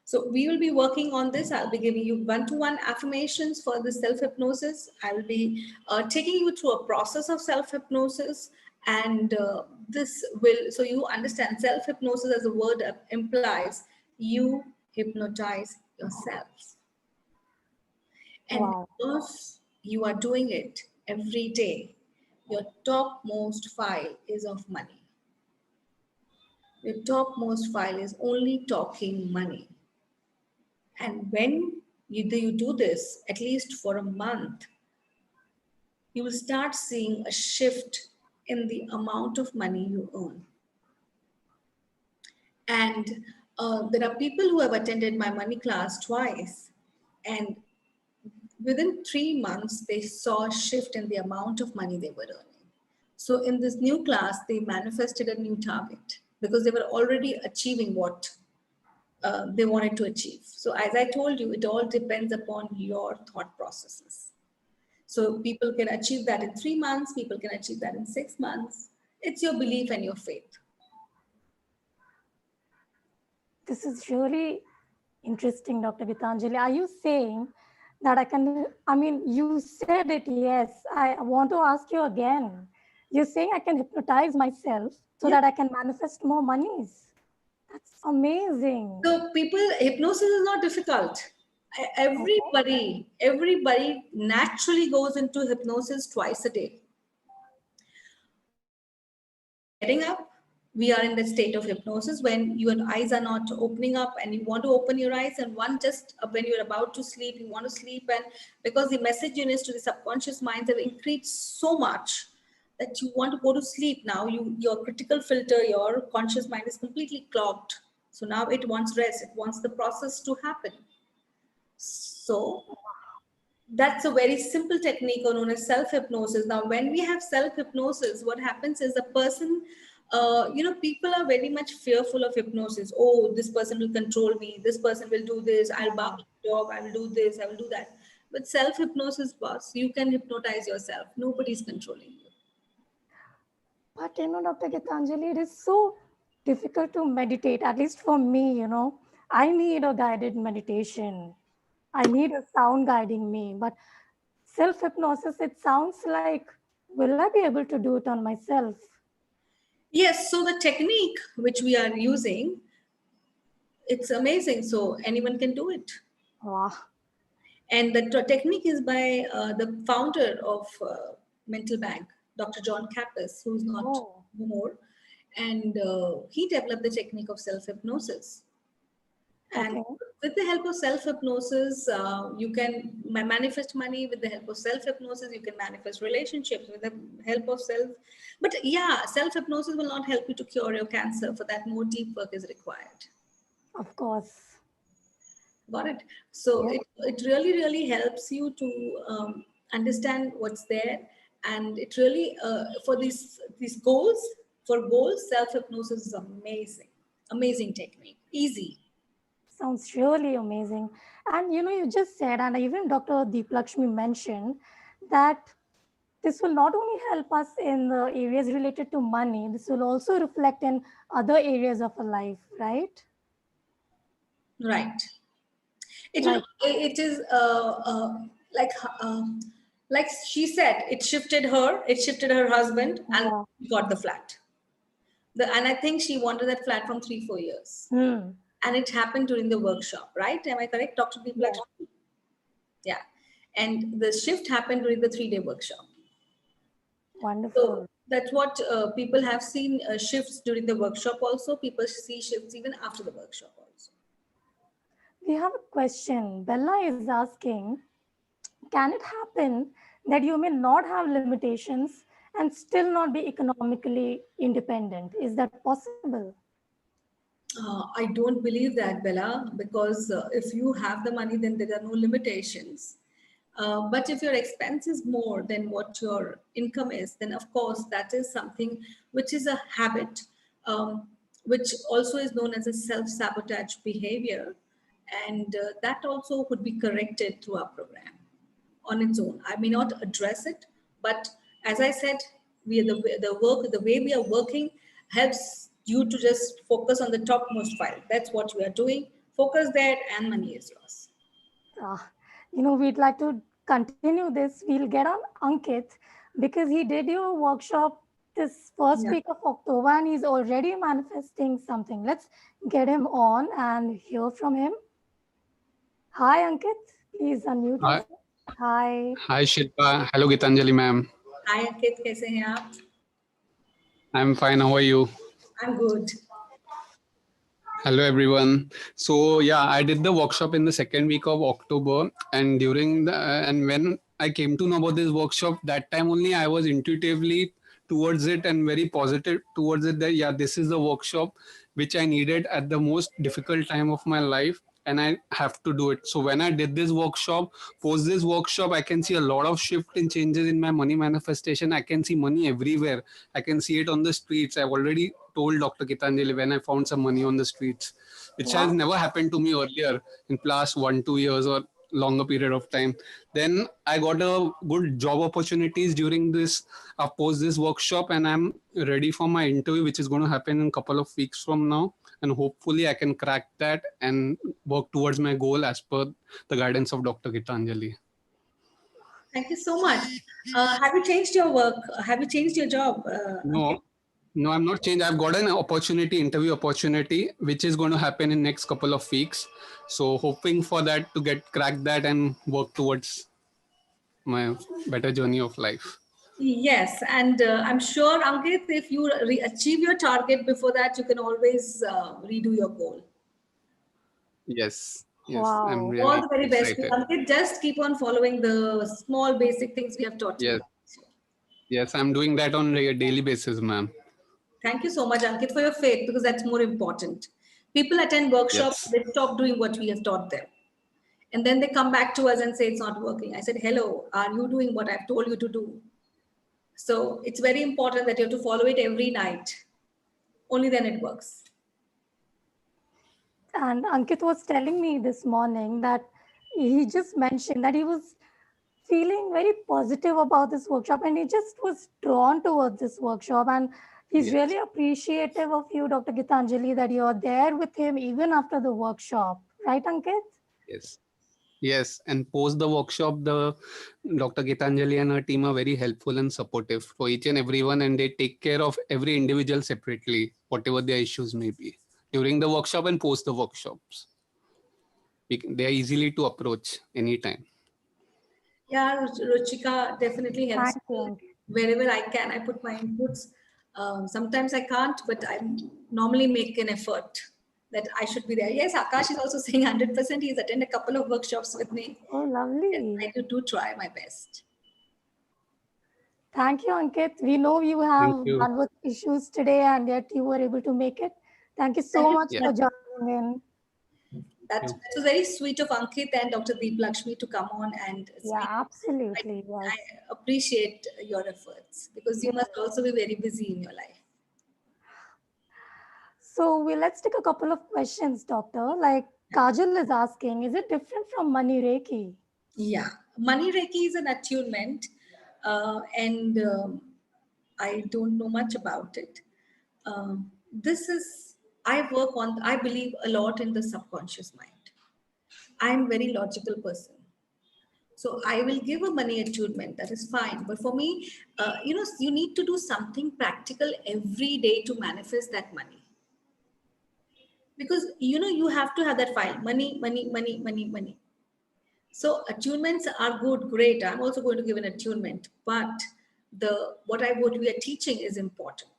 So we will be working on this. I'll be giving you one-to-one affirmations for the self-hypnosis. I will be taking you through a process of self-hypnosis. And this will, so you understand, self-hypnosis as a word implies you hypnotize yourself. And Wow. because you are doing it every day, your topmost file is of money. Your topmost file is only talking money. And when you do this, at least for a month, you will start seeing a shift in the amount of money you earn. And there are people who have attended my money class twice, and within 3 months, they saw a shift in the amount of money they were earning. So in this new class, they manifested a new target because they were already achieving what they wanted to achieve. So as I told you, it all depends upon your thought processes. So people can achieve that in 3 months, people can achieve that in 6 months. It's your belief and your faith. This is really Interesting, Dr. Gitanjali. Are you saying that you said it, yes. I want to ask you again. You're saying I can hypnotize myself so Yeah. that I can manifest more monies. That's amazing. So hypnosis is not difficult. Everybody naturally goes into hypnosis twice a day. Getting up, we are in the state of hypnosis when your eyes are not opening up and you want to open your eyes, and one just when you're about to sleep, you want to sleep, and because the message units to the subconscious minds have increased so much that you want to go to sleep now, your critical filter, your conscious mind is completely clogged. So now it wants rest, it wants the process to happen. So that's a very simple technique known as self-hypnosis. Now, when we have self-hypnosis, what happens is the person, people are very much fearful of hypnosis. Oh, this person will control me. This person will do this. I'll bark like a dog. I will do this. I will do that. But self-hypnosis, boss, you can hypnotize yourself. Nobody's controlling you. But Dr. Gitanjali, it is so difficult to meditate, at least for me, I need a guided meditation. I need a sound guiding me. But self-hypnosis, it sounds like, will I be able to do it on myself? Yes, so the technique which we are using, it's amazing. So anyone can do it. Wow. And the technique is by the founder of Mental Bank, Dr. John Kappas, who's not no more. And he developed the technique of self-hypnosis. And with the help of self-hypnosis, you can manifest money. With the help of self-hypnosis, you can manifest relationships. With the help of but yeah, self-hypnosis will not help you to cure your cancer. For that, more deep work is required. Of course. Got it. So it really helps you to understand what's there, and it really for these goals, self-hypnosis is amazing technique, easy. Sounds really amazing. And you just said, and even Dr. Deeplakshmi mentioned, that this will not only help us in the areas related to money, this will also reflect in other areas of our life, right? Right. It is like she said, it shifted her husband, and she got the flat. And I think she wanted that flat from 3-4 years. And it happened during the workshop, right? Am I correct, Dr. Deeplakshmi? Yeah. And the shift happened during the 3-day workshop. Wonderful. So that's what people have seen shifts during the workshop also. People see shifts even after the workshop also. We have a question. Bella is asking, can it happen that you may not have limitations and still not be economically independent? Is that possible? I don't believe that, Bella, because if you have the money, then there are no limitations. But if your expense is more than what your income is, then of course that is something which is a habit, which also is known as a self-sabotage behavior. And that also would be corrected through our program on its own. I may not address it, but as I said, the way we are working helps you to just focus on the topmost file. That's what we are doing. Focus there and money is yours. We'd like to continue this. We'll get on Ankit because he did your workshop this first week of October and he's already manifesting something. Let's get him on and hear from him. Hi, Ankit. Please unmute yourself. Hi. Hi, Shilpa. Hello, Gitanjali ma'am. Hi, Ankit. Kaise hain aap? I'm fine. How are you? I'm good. Hello, everyone. So yeah, I did the workshop in the second week of October, and when I came to know about this workshop, that time only I was intuitively towards it and very positive towards it that yeah, this is the workshop which I needed at the most difficult time of my life, and I have to do it. So when I did this workshop, post this workshop, I can see a lot of shift and changes in my money manifestation. I can see money everywhere. I can see it on the streets. I've already told Dr. Gitanjali when I found some money on the streets, which has never happened to me earlier in past 1-2 years or longer period of time. Then I got a good job opportunities during this post this workshop, and I'm ready for my interview, which is going to happen in a couple of weeks from now. and hopefully I can crack that and work towards my goal as per the guidance of Dr. Gitanjali. Thank you so much. Have you changed your work? Have you changed your job? Ankit? No, I'm not changed. I've got an interview opportunity, which is going to happen in next couple of weeks. So hoping for that to crack that and work towards my better journey of life. Yes, and I'm sure, Ankit, if you achieve your target before that, you can always redo your goal. Yes. Yes. Wow. I'm All really the very best to you, excited. Ankit. Just keep on following the small basic things we have taught you. Yes. Yes, I'm doing that on a daily basis, ma'am. Thank you so much, Ankit, for your faith, because that's more important. People attend workshops, Yes. they stop doing what we have taught them. And then they come back to us and say it's not working. I said, hello, are you doing what I've told you to do? So it's very important that you have to follow it every night. Only then it works. And Ankit was telling me this morning that he just mentioned that he was feeling very positive about this workshop and he just was drawn towards this workshop. And he's Yes. really appreciative of you, Dr. Gitanjali, that you're there with him even after the workshop. Right, Ankit? Yes. Yes, and post the workshop, the Dr. Gitanjali and her team are very helpful and supportive for each and everyone, and they take care of every individual separately, whatever their issues may be, during the workshop and post the workshops. They are easily to approach anytime. Yeah, Ruchika definitely helps Thank you, me Ankit. wherever I can. I put my inputs. Sometimes I can't, but I normally make an effort that I should be there. Yes, Akash is also saying 100%. He's attended a couple of workshops with me. Oh, Yes, lovely. I do try my best. Thank you, Ankit. We know you Thank have you. bandwidth issues today and yet you were able to make it. Thank you so Thank you much so Yeah. for much. joining in. That was very sweet of Ankit and Dr. Deep Lakshmi to come on and Yeah, speak. absolutely. I Yes. appreciate your efforts because you Yeah. must also be very busy in your life. So let's take a couple of questions, doctor. Like Kajal is asking, is it different from Money Reiki? Yeah, Money Reiki is an attunement, and I don't know much about it. This is, I work on, I believe a lot in the subconscious mind. I'm very logical person. So I will give a money attunement, that is fine. But for me, you need to do something practical every day to manifest that money. Because, you have to have that file, money, money, money, money, money. So attunements are good, great. I'm also going to give an attunement, but what we are teaching is important.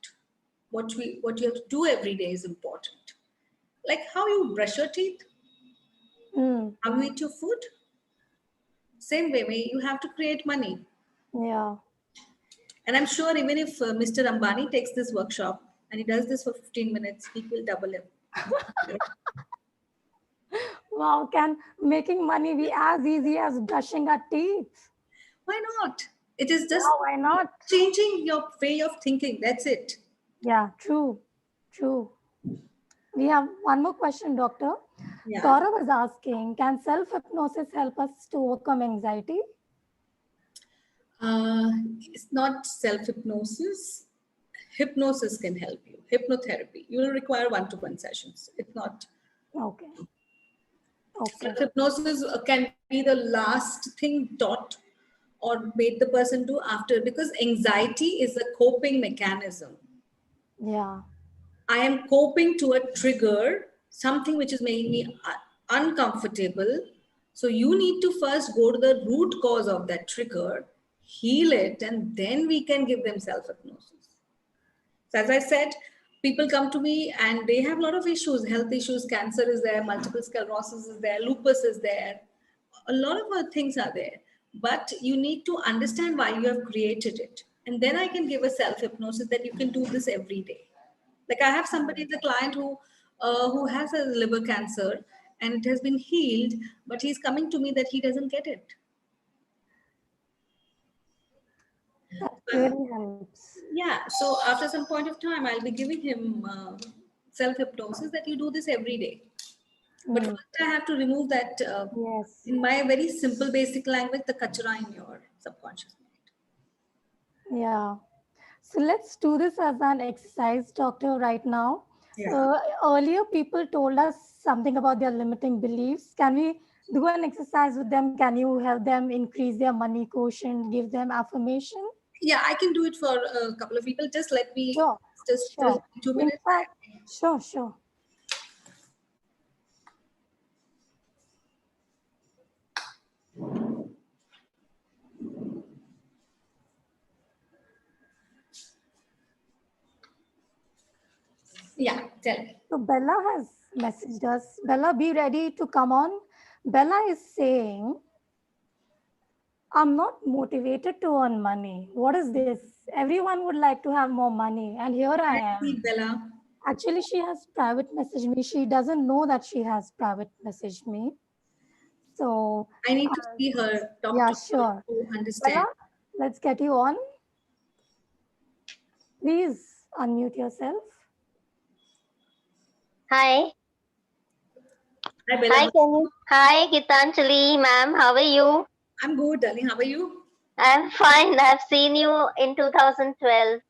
What you have to do every day is important. Like how you brush your teeth, Mm, how you eat your food. Same way, you have to create money. yeah. And I'm sure even if Mr. Ambani takes this workshop and he does this for 15 minutes, he will double him. Wow, can making money be as easy as brushing our teeth? Why not? It is just Yeah, why not? changing your way of thinking. That's it. Yeah, true. True. We have one more question, doctor. Yeah. Gaurav is asking, can self-hypnosis help us to overcome anxiety? Uh, it's not self hypnosis. Hypnosis can help you. Hypnotherapy. You will require one-to-one sessions. It's not. Okay. Okay. Self hypnosis can be the last thing taught or made the person do after, because anxiety is a coping mechanism. Yeah. I am coping to a trigger, something which is making me uncomfortable. So you need to first go to the root cause of that trigger, heal it, and then we can give them self hypnosis. So as I said, people come to me and they have a lot of issues, health issues, cancer is there, multiple sclerosis is there, lupus is there, a lot of other things are there. But you need to understand why you have created it. And then I can give a self hypnosis that you can do this every day. Like I have somebody, the client who has a liver cancer and it has been healed, but he's coming to me that he doesn't get it. That really helps. Yeah, so after some point of time, I'll be giving him self hypnosis that you do this every day. But Mm, first, I have to remove that yes. in my very simple, basic language, the kachara in your subconscious mind. Yeah. So let's do this as an exercise, doctor, right now. Yeah. Earlier, people told us something about their limiting beliefs. Can we do an exercise with them? Can you help them increase their money quotient, give them affirmation? Yeah, I can do it for a couple of people. Just let me, Sure, just sure. 2 minutes. In fact, sure, sure. Yeah, tell me. So Bella has messaged us. Bella, be ready to come on. Bella is saying, I'm not motivated to earn money. What is this? Everyone would like to have more money. And here I Let's see, am. Bella. Actually, she has private messaged me. She doesn't know that she has private messaged me. So, I need to see her, talk yeah, to her sure. to understand. Bella, let's get you on. Please unmute yourself. Hi. Hi, Bella. Hi, can you? Hi, Gitanjali, ma'am. How are you? I'm good, darling. How are you? I'm fine. I've seen you in 2012,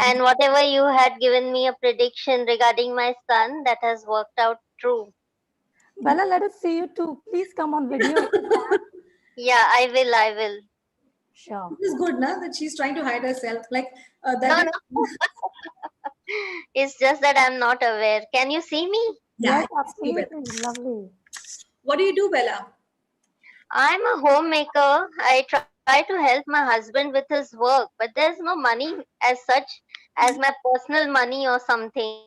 and whatever you had given me a prediction regarding my son, that has worked out true. Bella, let us see you too. Please come on video if you can. Yeah, I will. I will. Sure. This is good, na? That she's trying to hide herself. Like No, that. no. It's just that I'm not aware. Can you see me? Yeah, Yes, I can see you, Bella. absolutely. Lovely. What do you do, Bella? I'm a homemaker. I try to help my husband with his work, but there's no money as such as my personal money or something.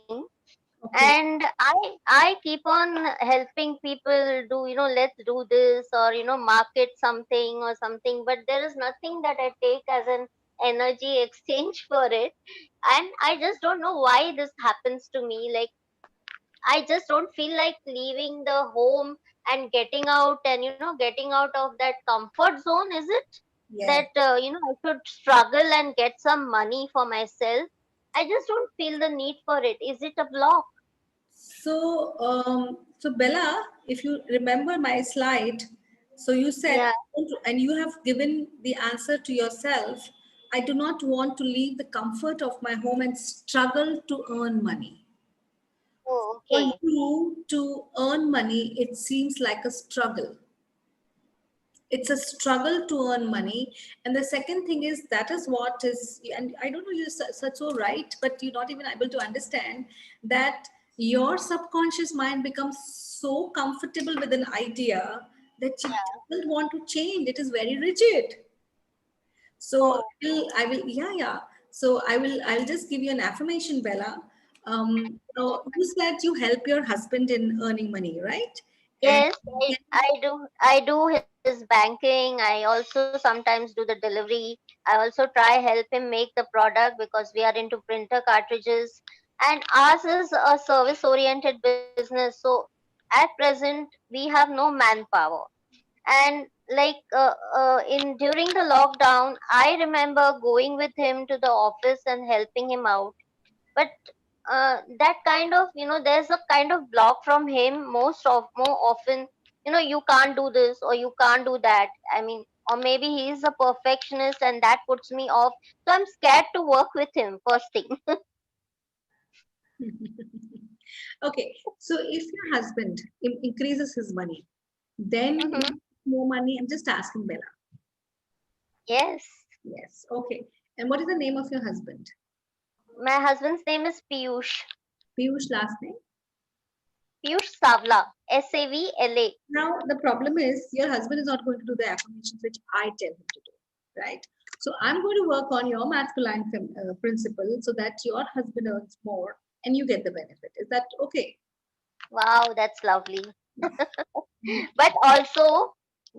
Okay. And I keep on helping people do, let's do this, or market something or something, but there is nothing that I take as an energy exchange for it. And I just don't know why this happens to me. Like, I just don't feel like leaving the home and getting out, and getting out of that comfort zone. Is it Yeah. that I should struggle and get some money for myself? I just don't feel the need for it. Is it a block? So Bella, if you remember my slide, so you said, Yeah. and you have given the answer to yourself. I do not want to leave the comfort of my home and struggle to earn money. Oh, For okay. you to earn money, it seems like a struggle. It's a struggle to earn money. And the second thing is that is what is, and I don't know, you said so right, but you're not even able to understand that your subconscious mind becomes so comfortable with an idea that it Yeah. doesn't want to change. It is very rigid. So Oh, yeah, yeah. So I'll just give you an affirmation, Bella. So you said you help your husband in earning money, right? And yes, I do. I do his banking. I also sometimes do the delivery. I also try help him make the product because we are into printer cartridges. And ours is a service oriented business. So at present we have no manpower. And like in during the lockdown, I remember going with him to the office and helping him out. But that kind of, there's a kind of block from him more often. You can't do this or you can't do that. I mean, or maybe he's a perfectionist and that puts me off. So I'm scared to work with him first thing. okay, so if your husband increases his money, then you Hmm. get more money. I'm just asking Bella. Yes. Yes, okay. And what is the name of your husband? My husband's name is Piyush. Piyush last name. Piyush Savla. Savla. Now the problem is your husband is not going to do the affirmations which I tell him to do, right? So I'm going to work on your masculine principle so that your husband earns more and you get the benefit. Is that okay? Wow, that's lovely. But also,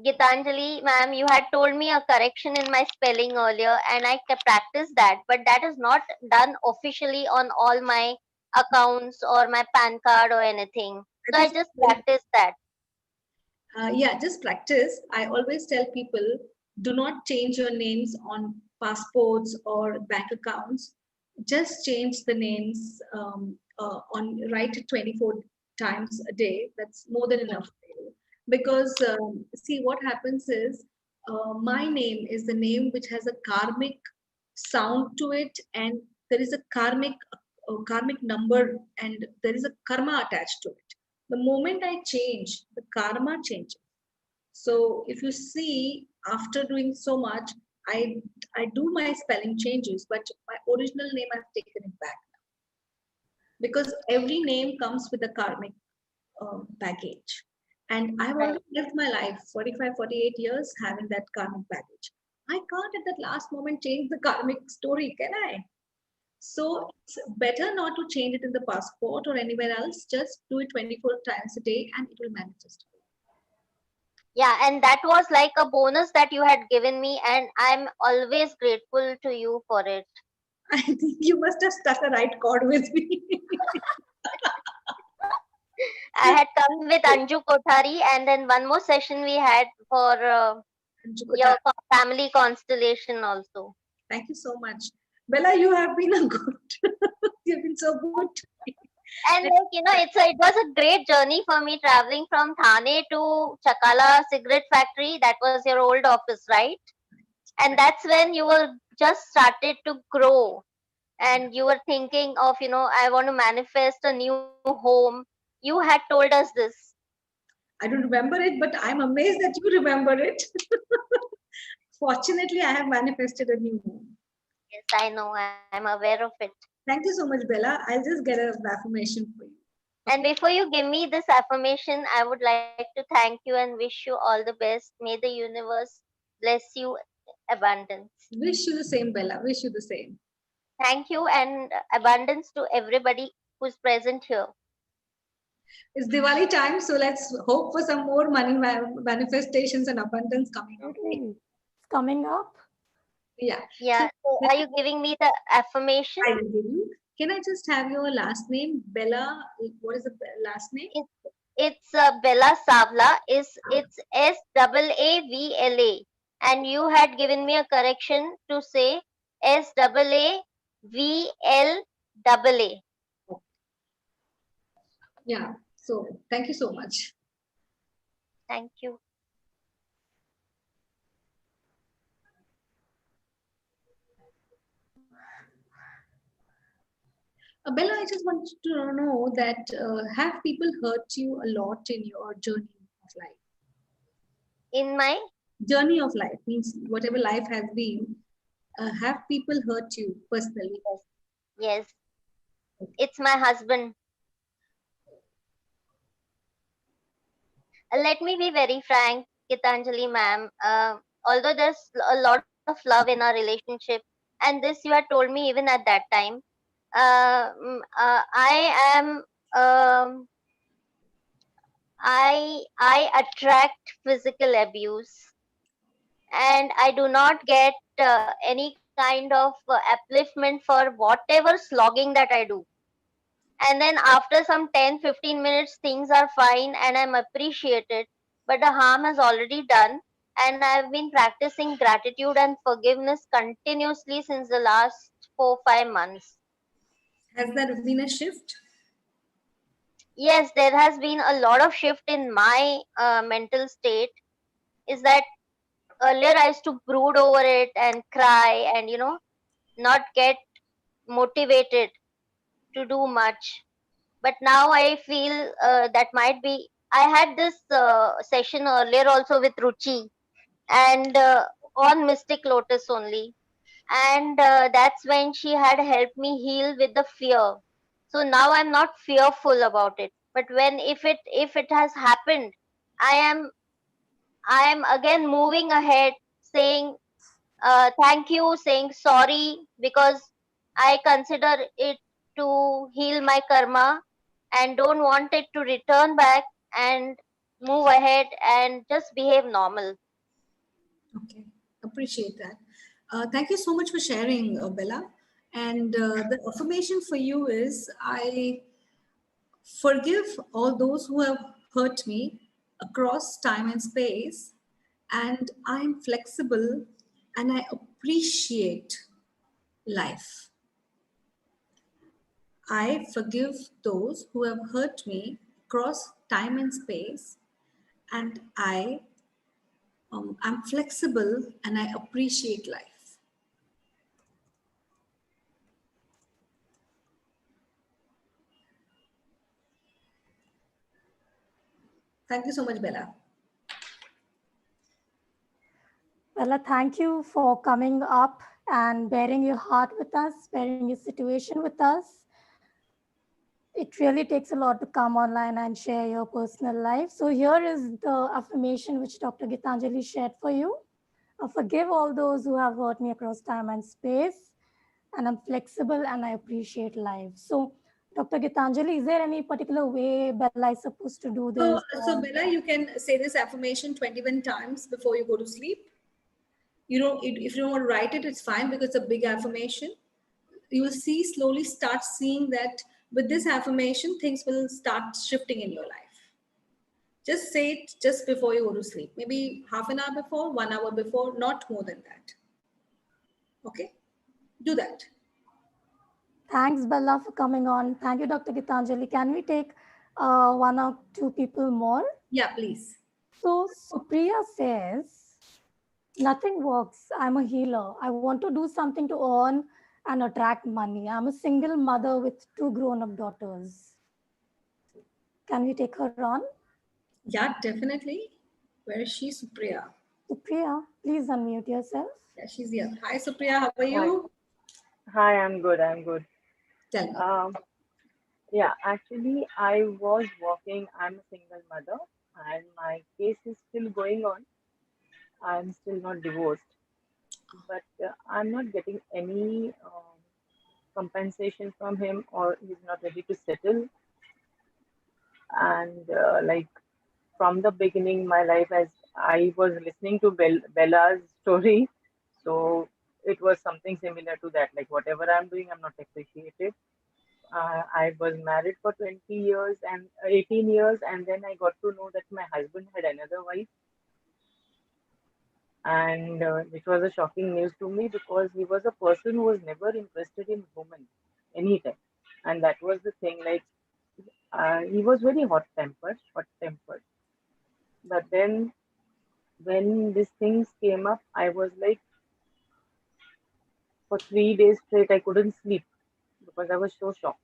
Gitanjali, ma'am, you had told me a correction in my spelling earlier, and I practiced that, but that is not done officially on all my accounts or my PAN card or anything. So I That's just very practiced that. yeah, just practice. I always tell people do not change your names on passports or bank accounts. Just change the names on write it 24 times a day. That's more than enough for you. Because see, what happens is my name is the name which has a karmic sound to it, and there is a karmic karmic number, and there is a karma attached to it. The moment I change, the karma changes. So if you see, after doing so much, I do my spelling changes, but my original name I've taken it back, because every name comes with a karmic baggage. And I've already lived my life 45, 48 years having that karmic baggage. I can't at that last moment change the karmic story, can I? So it's better not to change it in the passport or anywhere else. Just do it 24 times a day and it will manifest. Yeah, and that was like a bonus that you had given me, and I'm always grateful to you for it. I think you must have struck a right chord with me. I had come with Anju Kothari, and then one more session we had for your family constellation also. Thank you so much. Bella, you have been a good, you've been so good to me. And like, it was a great journey for me traveling from Thane to Chakala cigarette factory. That was your old office, right? And that's when you were just started to grow, and you were thinking of, I want to manifest a new home. You had told us this. I don't remember it, but I'm amazed that you remember it. Fortunately, I have manifested a new home. Yes, I know. I'm aware of it. Thank you so much, Bella. I'll just get an affirmation for you. And before you give me this affirmation, I would like to thank you and wish you all the best. May the universe bless you abundance. Wish you the same, Bella. Wish you the same. Thank you, and abundance to everybody who's present here. It's Diwali time, so let's hope for some more money manifestations and abundance coming up. Absolutely. It's coming up. Yeah. Yeah. So are you giving me the affirmation? I will give you. Can I just have your last name, Bella? What is the last name? It's Bella Savla. It's SAAVLA, and you had given me a correction to say SAAVLA. Yeah. So thank you so much. Thank you. Bella, I just wanted to know that have people hurt you a lot in your journey of life? In my Journey of life means whatever life has been. Have people hurt you personally? yes, it's my husband. Let me be very frank, Gitanjali ma'am. Although there's a lot of love in our relationship, and this you had told me even at that time, I am I attract physical abuse, and I do not get any kind of upliftment for whatever slogging that I do. And then after some 10-15 minutes, things are fine and I'm appreciated, but the harm has already done. And I've been practicing gratitude and forgiveness continuously since the last 4-5 months. Has there been a shift? Yes, there has been a lot of shift in my mental state. Is that earlier I used to brood over it and cry and not get motivated to do much. But now I feel that might be. I had this session earlier also with Ruchi, and on Mystic Lotus only, and that's when she had helped me heal with the fear. So now I'm not fearful about it. But when if it has happened, I am again moving ahead, saying thank you, saying sorry, because I consider it to heal my karma and don't want it to return back, and move ahead and just behave normal. Okay, appreciate that. Thank you so much for sharing, Bella. And the affirmation for you is I forgive all those who have hurt me across time and space, and I'm flexible and I appreciate life. I forgive those who have hurt me across time and space, and I'm flexible and I appreciate life. Thank you so much, Bella. Bella, thank you for coming up and bearing your heart with us, bearing your situation with us. It really takes a lot to come online and share your personal life. So here is the affirmation which Dr. Gitanjali shared for you. Forgive all those who have hurt me across time and space, and I'm flexible and I appreciate life. So, Dr. Gitanjali, is there any particular way Bella is supposed to do this? So Bella, you can say this affirmation 21 times before you go to sleep. You don't, if you don't want to write it, it's fine because it's a big affirmation. You will see slowly start seeing that with this affirmation, things will start shifting in your life. Just say it just before you go to sleep. Maybe half an hour before, 1 hour before, not more than that. Okay? Do that. Thanks, Bella, for coming on. Thank you, Dr. Gitanjali. Can we take one or two people more? Yeah, please. So, Supriya says, nothing works. I'm a healer. I want to do something to earn and attract money. I'm a single mother with 2 grown-up daughters. Can we take her on? Yeah, definitely. Where is she, Supriya? Supriya, please unmute yourself. Yeah, she's here. Hi, Supriya. How are you? Hi, I'm good. I'm good. Tell me. Yeah, actually, I was working. I'm a single mother, and my case is still going on. I'm still not divorced, but I'm not getting any compensation from him, or he's not ready to settle. And like from the beginning, my life as I was listening to Bella's story, so it was something similar to that. Like whatever I'm doing, I'm not appreciated. I was married for 20 years and 18 years, and then I got to know that my husband had another wife, and which was a shocking news to me because he was a person who was never interested in women anytime, and that was the thing. Like he was very hot tempered. But then when these things came up, I was like for 3 days straight I couldn't sleep because I was so shocked.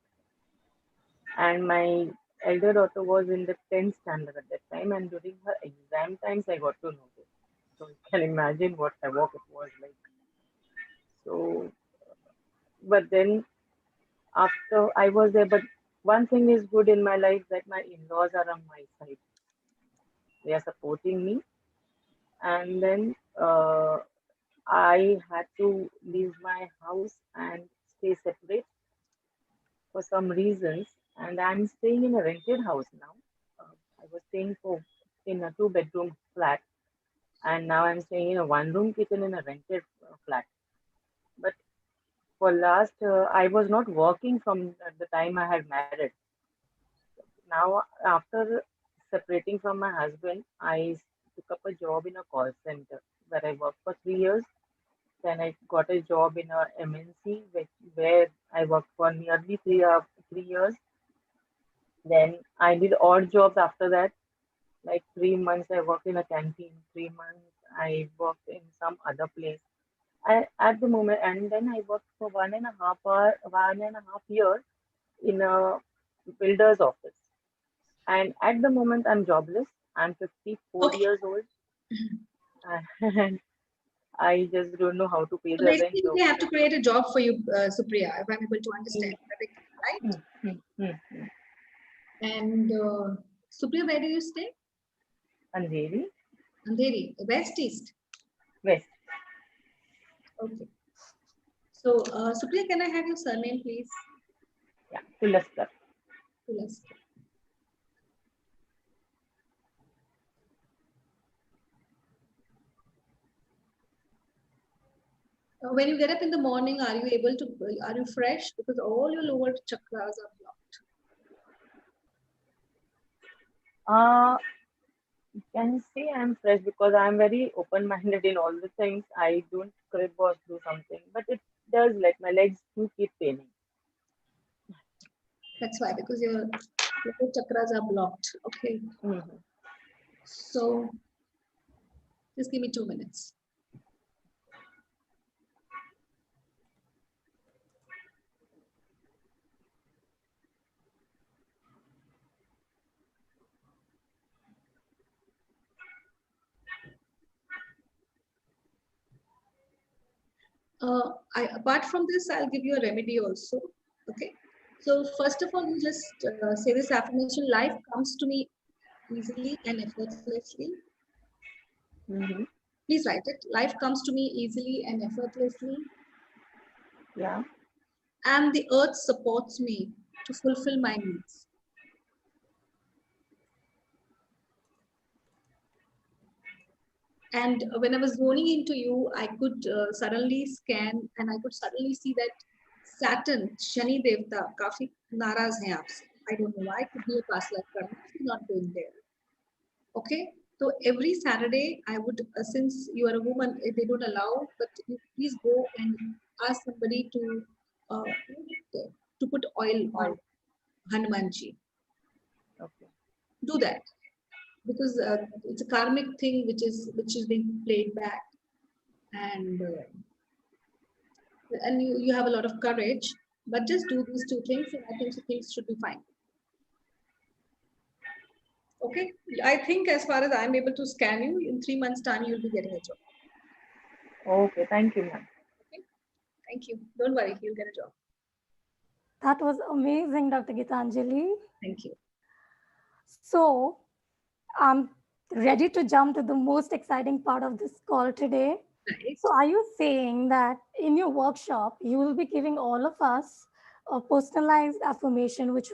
And my elder daughter was in the 10th standard at that time, and during her exam times, I got to know this. So you can imagine what havoc it was like. So, but then after I was there, but one thing is good in my life that my in-laws are on my side. They are supporting me, and then I had to leave my house and stay separate for some reasons, and I'm staying in a rented house now. I was staying in a 2 bedroom flat, and now I'm staying in a 1 room kitchen in a rented flat. But for last, I was not working from the time I had married. Now, after separating from my husband, I took up a job in a call center where I worked for 3 years. Then I got a job in a MNC where I worked for nearly 3 years. Then I did odd jobs after that. Like 3 months, I worked in a canteen. 3 months, I worked in some other place. At the moment, and then I worked for 1.5 year in a builder's office. And at the moment, I'm jobless. I'm 54 Okay. years old, and I just don't know how to pay So the rent. basically, we have to create a job for you, Supriya, if I'm able to understand correctly, right? And Supriya, where do you stay? Andheri, Andheri, West, East. West. Okay. So, Supriya, can I have your surname, please? Yeah, Tulaskar. Tulaskar. When you get up in the morning, are you fresh? Because all your lower chakras are blocked. You can say I'm fresh because I'm very open-minded in all the things. I don't crib or do something, but it does like my legs do keep paining. That's why, because your lower chakras are blocked. Okay. So, just give me 2 minutes. Apart from this, I'll give you a remedy also. Okay. So first of all, you just say this affirmation: life comes to me easily and effortlessly. Mm-hmm. Please write it. Life comes to me easily and effortlessly, Yeah. and the earth supports me to fulfill my needs. And when I was zoning into you, I could suddenly scan and I could suddenly see that Saturn, Shani Devta, काफी नाराज हैं आपसे. I don't know why. Could be a past life karma. She's not going there. Okay. So every Saturday, I would, since you are a woman, they don't allow, but you please go and ask somebody uh, to put oil on Oil. Hanumanji. Okay. Do that because it's a karmic thing which is being played back, and you have a lot of courage. But just do these two things, and I think so things should be fine. Okay, I think as far as I'm able to scan you, in 3 months' time you'll be getting a job. Okay. Thank you, ma'am. Thank you. Don't worry, you'll get a job. That was amazing, Dr. Gitanjali. Thank you. So I'm ready to jump to the most exciting part of this call today. Right. So are you saying that in your workshop, you will be giving all of us a personalized affirmation, which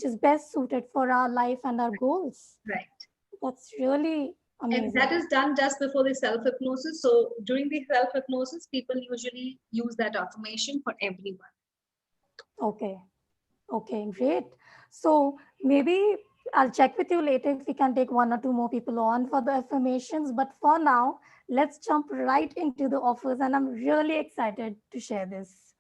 is best suited for our life and our goals? Right. That's really amazing. And that is done just before the self-hypnosis. So during the self-hypnosis, people usually use that affirmation for everyone. Okay. Okay, great. So maybe I'll check with you later if we can take 1 or 2 more people on for the affirmations. But for now, let's jump right into the offers. And I'm really excited to share this.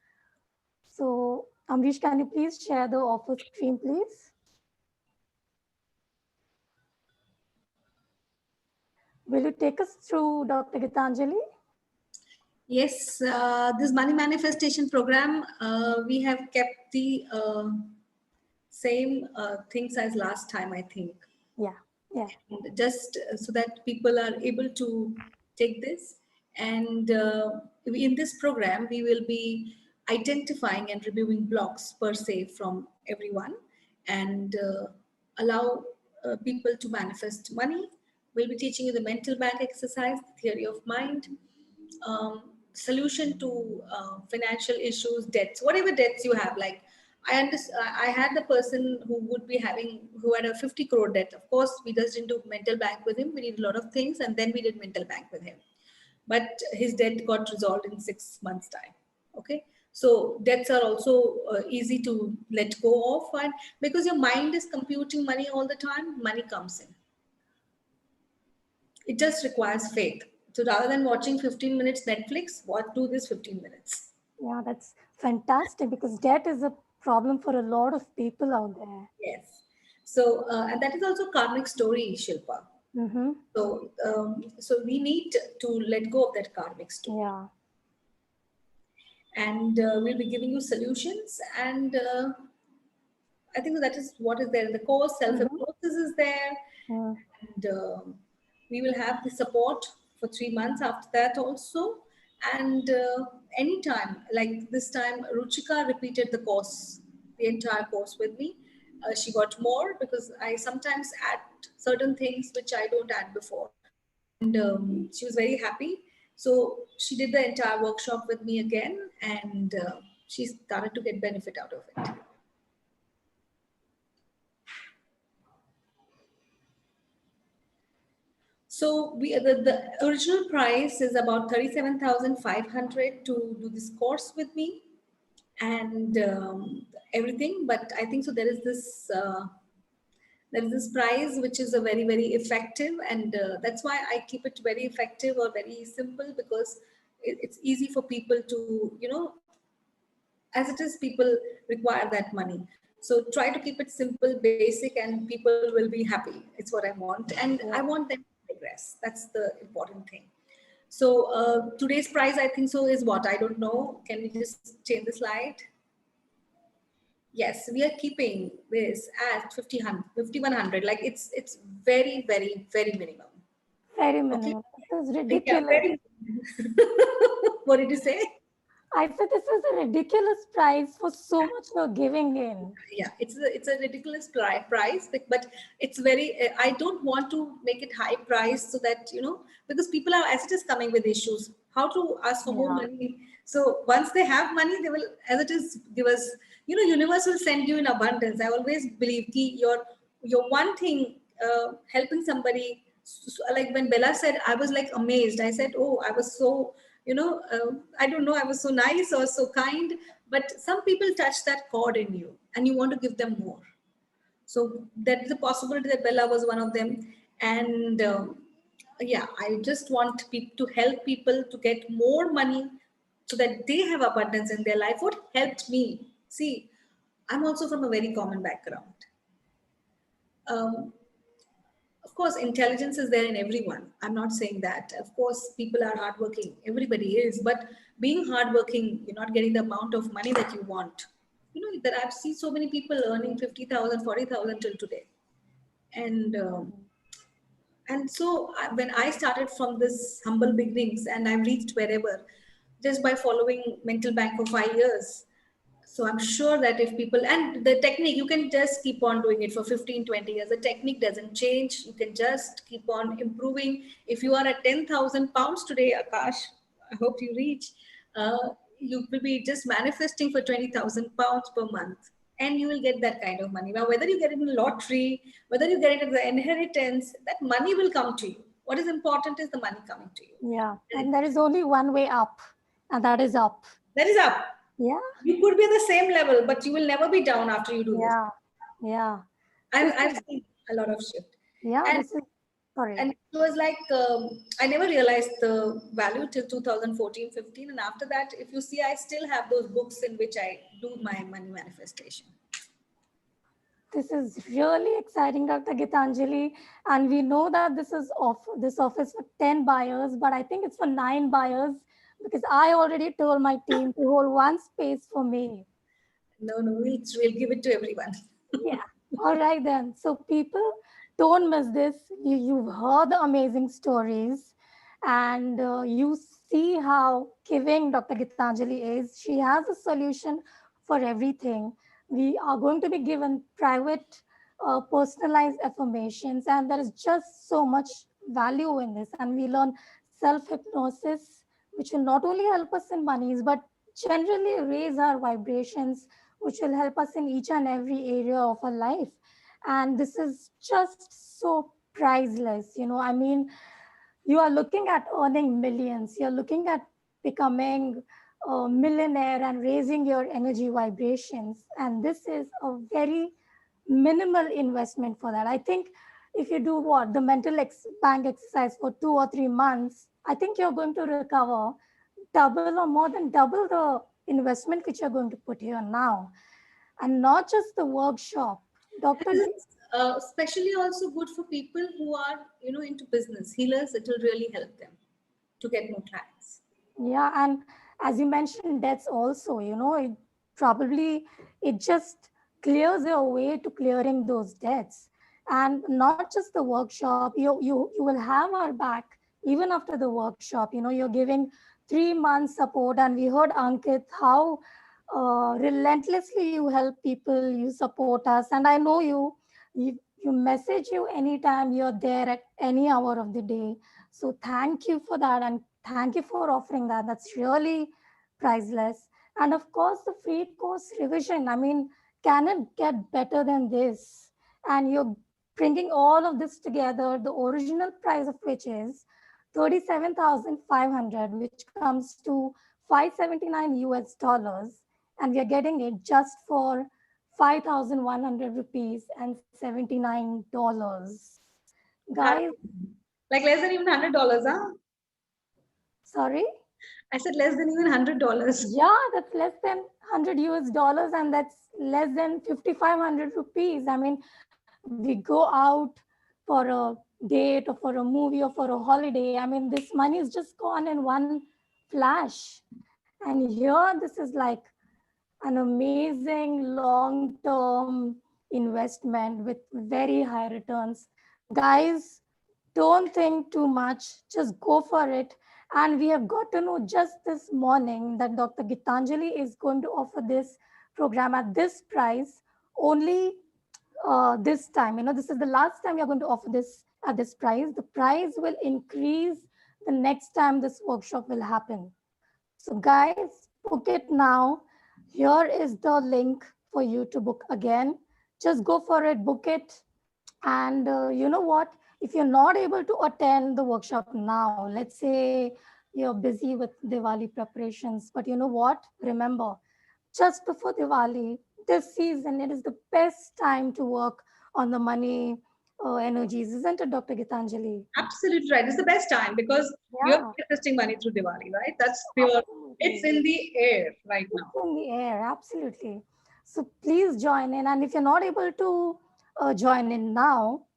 So Amrish, can you please share the offer screen, please? Will you take us through, Dr. Gitanjali? Yes, this money manifestation program, we have kept the same things as last time, I think. Yeah, yeah. And just so that people are able to take this. And in this program, we will be identifying and reviewing blocks per se from everyone and allow people to manifest money. We'll be teaching you the mental bank exercise, the theory of mind, solution to financial issues, debts, whatever debts you have. Like I had the person who had a 50 crore debt. Of course, we just didn't do mental bank with him. We did a lot of things, and then we did mental bank with him. But his debt got resolved in 6 months' time. Okay, so debts are also easy to let go of, and because your mind is computing money all the time, money comes in. It just requires faith. So rather than watching 15 minutes Netflix, do this 15 minutes. Yeah, that's fantastic because debt is a problem for a lot of people out there. Yes. So, and that is also karmic story, Shilpa. Mm-hmm. So we need to let go of that karmic story. Yeah. And we'll be giving you solutions. And I think that is what is there in the course. Self-hypnosis is there. Mm. And we will have the support for 3 months after that also. And anytime, like this time, Ruchika repeated the course, the entire course with me. She got more because I sometimes add certain things which I don't add before. And she was very happy. So she did the entire workshop with me again, and she started to get benefit out of it. So the original price is about 37,500 to do this course with me and everything. But I think so there is this price which is a very, very effective, and that's why I keep it very effective or very simple, because it's easy for people to, as it is, people require that money. So try to keep it simple, basic, and people will be happy. It's what I want. And I want them to progress. That's the important thing. So today's price, I think so, is what? I don't know. Can we just change the slide? Yes, we are keeping this at 5,100. Like it's very, very, very minimum. Very minimum. Okay. It is Yeah, ridiculous. very. What did you say? I said this is a ridiculous price for so much you're giving in. Yeah, it's a ridiculous price, but it's very. I don't want to make it high price so that because people are as it is coming with issues. How to ask for more Yeah. money? So once they have money, they will as it is give us. Universe will send you in abundance. I always believe your one thing helping somebody. Like when Bella said, I was like amazed. I said, oh, I was so I don't know, I was so nice or so kind, but some people touch that chord in you and you want to give them more. So that's the possibility that Bella was one of them. And yeah, I just want people to help people to get more money so that they have abundance in their life. What helped me? See, I'm also from a very common background. Um, of course, intelligence is there in everyone. I'm not saying that. Of course, people are hardworking. Everybody is. But being hardworking, you're not getting the amount of money that you want. That I've seen so many people earning 50,000, 40,000 till today. And so when I started from this humble beginnings and I've reached wherever, just by following Mental Bank for 5 years. So I'm sure that if people, and the technique, you can just keep on doing it for 15, 20 years. The technique doesn't change. You can just keep on improving. If you are at 10,000 pounds today, Akash, I hope you reach, you will be just manifesting for 20,000 pounds per month. And you will get that kind of money. Now, whether you get it in the lottery, whether you get it as the inheritance, that money will come to you. What is important is the money coming to you. Yeah. And there is only one way up, and that is up. That is up. Yeah. You could be at the same level, but you will never be down after you do this. Yeah. Yeah. I've seen a lot of shift. Yeah. And, This is sorry. and it was like, I never realized the value till 2014, 15. And after that, if you see, I still have those books in which I do my money manifestation. This is really exciting, Dr. Gitanjali. And we know that this office for 10 buyers, but I think it's for 9 buyers because I already told my team to hold one space for me. No, we'll give it to everyone. Yeah. All right then. So people, don't miss this. You've heard the amazing stories, and you see how giving Dr. Gitanjali is. She has a solution for everything. We are going to be given private, personalized affirmations, and there is just so much value in this. And we learn self-hypnosis, which will not only help us in monies, but generally raise our vibrations, which will help us in each and every area of our life. And this is just so priceless. I mean, you are looking at earning millions, you're looking at becoming a millionaire and raising your energy vibrations. And this is a very minimal investment for that. I think if you do the mental bank exercise for 2 or 3 months, I think you're going to recover double or more than double the investment which you're going to put here now. And not just the workshop. Dr. Especially also good for people who are, into business. Healers, it will really help them to get more clients. Yeah, and as you mentioned, debts also, it just clears your way to clearing those debts. And not just the workshop, you will have our back even after the workshop. You're giving 3 months support, and we heard Ankit how relentlessly you help people, you support us, and I know you message you anytime, you're there at any hour of the day. So thank you for that, and thank you for offering that. That's really priceless. And of course, the free course revision. I mean, can it get better than this? And you're bringing all of this together, the original price of which is 37,500, which comes to 579 US dollars. And we are getting it just for 5,100 rupees and $79. Guys, like less than even $100, huh? sorry? I said less than even $100. Yeah, that's less than 100 US dollars, and that's less than 5,500 rupees. I mean, we go out for a date or for a movie or for a holiday. I mean, this money is just gone in one flash. And here, this is like an amazing long-term investment with very high returns. Guys, don't think too much, just go for it. And we have got to know just this morning that Dr. Gitanjali is going to offer this program at this price only this time. This is the last time we are going to offer this at this price. The price will increase the next time this workshop will happen. So guys, book it now. Here is the link for you to book again. Just go for it, book it. And you know what? If you're not able to attend the workshop now, let's say you're busy with Diwali preparations, but you know what? Remember, just before Diwali, this season, it is the best time to work on the money energies, isn't it, Dr. Gitanjali? Absolutely right. It's the best time because you're Yeah. manifesting money through Diwali, right? That's pure. It's in the air right now. It's in the air, absolutely. So please join in. And if you're not able to join in now,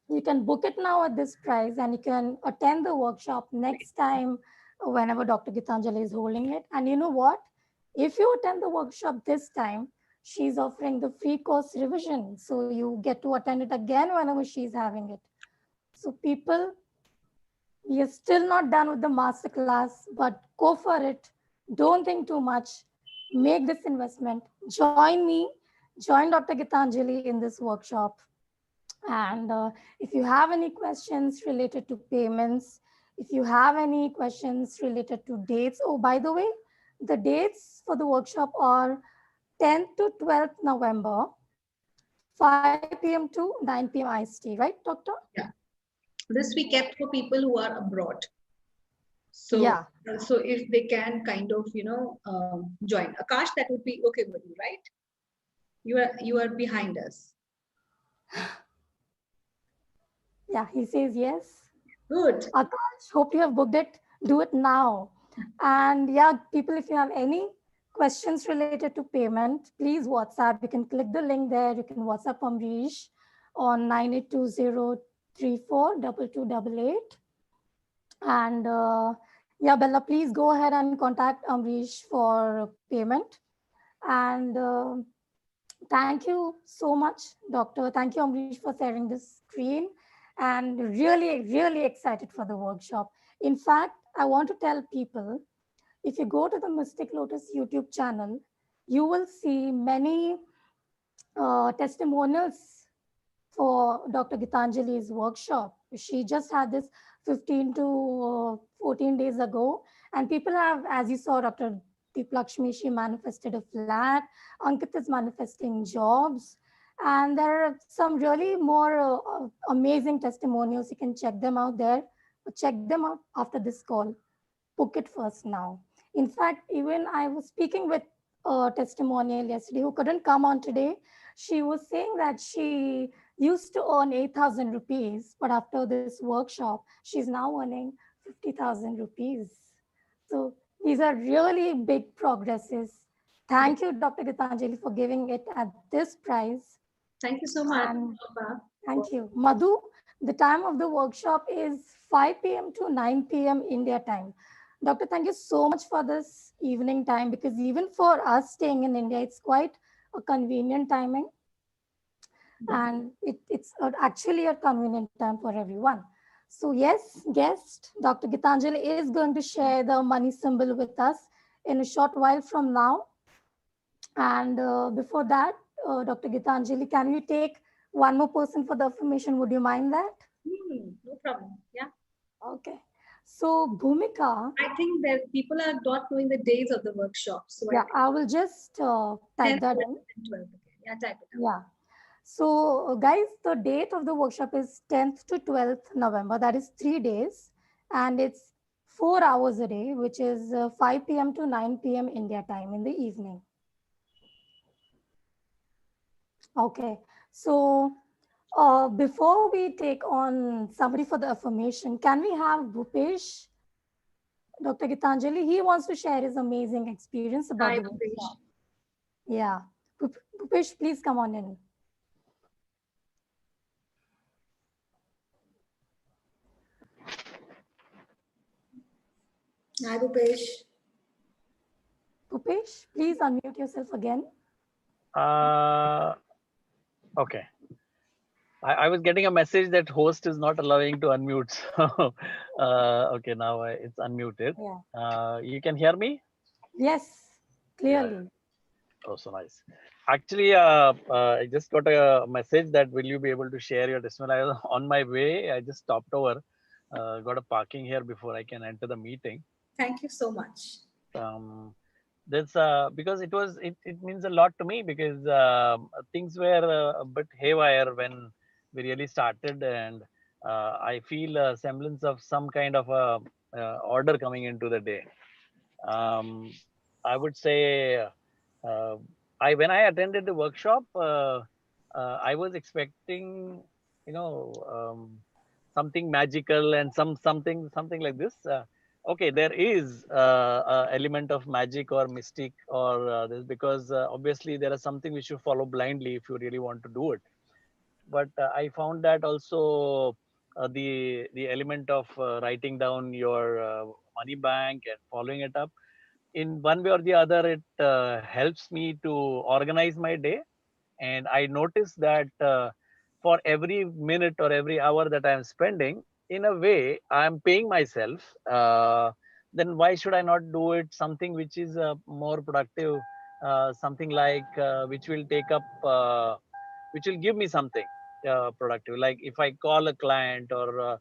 you can book it now at this price and you can attend the workshop next time whenever Dr. Gitanjali is holding it. And you know what? If you attend the workshop this time, she's offering the free course revision. So you get to attend it again whenever she's having it. So people, we are still not done with the masterclass, but go for it. Don't think too much. Make this investment. Join me. Join Dr. Gitanjali in this workshop. And if you have any questions related to payments, if you have any questions related to dates, oh, by the way, the dates for the workshop are 10th to 12th November, 5 p.m. to 9 p.m. IST, right, Doctor? Yeah. This we kept for people who are abroad. So, Yeah. so if they can kind of, join. Akash, that would be okay with you, right? You are behind us. Yeah, he says yes. Good. Akash, hope you have booked it. Do it now. And yeah, people, if you have any questions related to payment, please WhatsApp. You can click the link there. You can WhatsApp Amrish on 9820342288. And yeah, Bella, please go ahead and contact Amrish for payment. And thank you so much, Doctor. Thank you, Amrish, for sharing this screen. And really, really excited for the workshop. In fact, I want to tell people, if you go to the Mystic Lotus YouTube channel, you will see many testimonials for Dr. Gitanjali's workshop. She just had this 15 to 14 days ago. And people have, as you saw, Dr. Deep Lakshmi, she manifested a flat. Ankit is manifesting jobs. And there are some really more amazing testimonials. You can check them out there. Check them out after this call. Book it first now. In fact, even I was speaking with a testimonial yesterday who couldn't come on today. She was saying that she used to earn 8,000 rupees, but after this workshop, she's now earning 50,000 rupees. So these are really big progresses. Thank you, Dr. Gitanjali, for giving it at this price. Thank you so much. And thank you. Madhu, the time of the workshop is 5 p.m. to 9 p.m. India time. Doctor, thank you so much for this evening time, because even for us staying in India, it's quite a convenient timing. And it's actually a convenient time for everyone. So yes, guest, Dr. Gitanjali is going to share the money symbol with us in a short while from now. And before that, Dr. Gitanjali, can we take one more person for the affirmation? Would you mind that? No problem. Yeah. Okay. So Bhumika. I think that people are not knowing the days of the workshop. So yeah, I will just type that in. 12. Yeah, type it. Yeah. So guys, the date of the workshop is 10th to 12th November. That is 3 days. And it's 4 hours a day, which is 5 p.m. to 9 p.m. India time in the evening. Okay. So before we take on somebody for the affirmation, can we have Bhupesh, Dr. Gitanjali? He wants to share his amazing experience about the workshop. Yeah. Bhupesh, please come on in. Hi, Bhupesh. Bhupesh, please unmute yourself again. Okay. I was getting a message that host is not allowing to unmute. So, okay, now it's unmuted. Yeah. You can hear me? Yes, Yeah. clearly. Oh, so nice. Actually, I just got a message that will you be able to share your testimony? I was on my way. I just stopped over, got a parking here before I can enter the meeting. Thank you so much. Um, that's because it means a lot to me because things were a bit haywire when we really started, and I feel a semblance of some kind of a order coming into the day. um, I would say uh, I when I attended the workshop, I was expecting, you know, something magical and something like this. Okay, there is a element of magic or mystic or this because obviously there is something which you follow blindly if you really want to do it. But I found that also the element of writing down your money bank and following it up in one way or the other, it helps me to organize my day. And I notice that for every minute or every hour that I'm spending, in a way, I'm paying myself. Then why should I not do it something which is more productive, something like which will take up, which will give me something productive. Like if I call a client or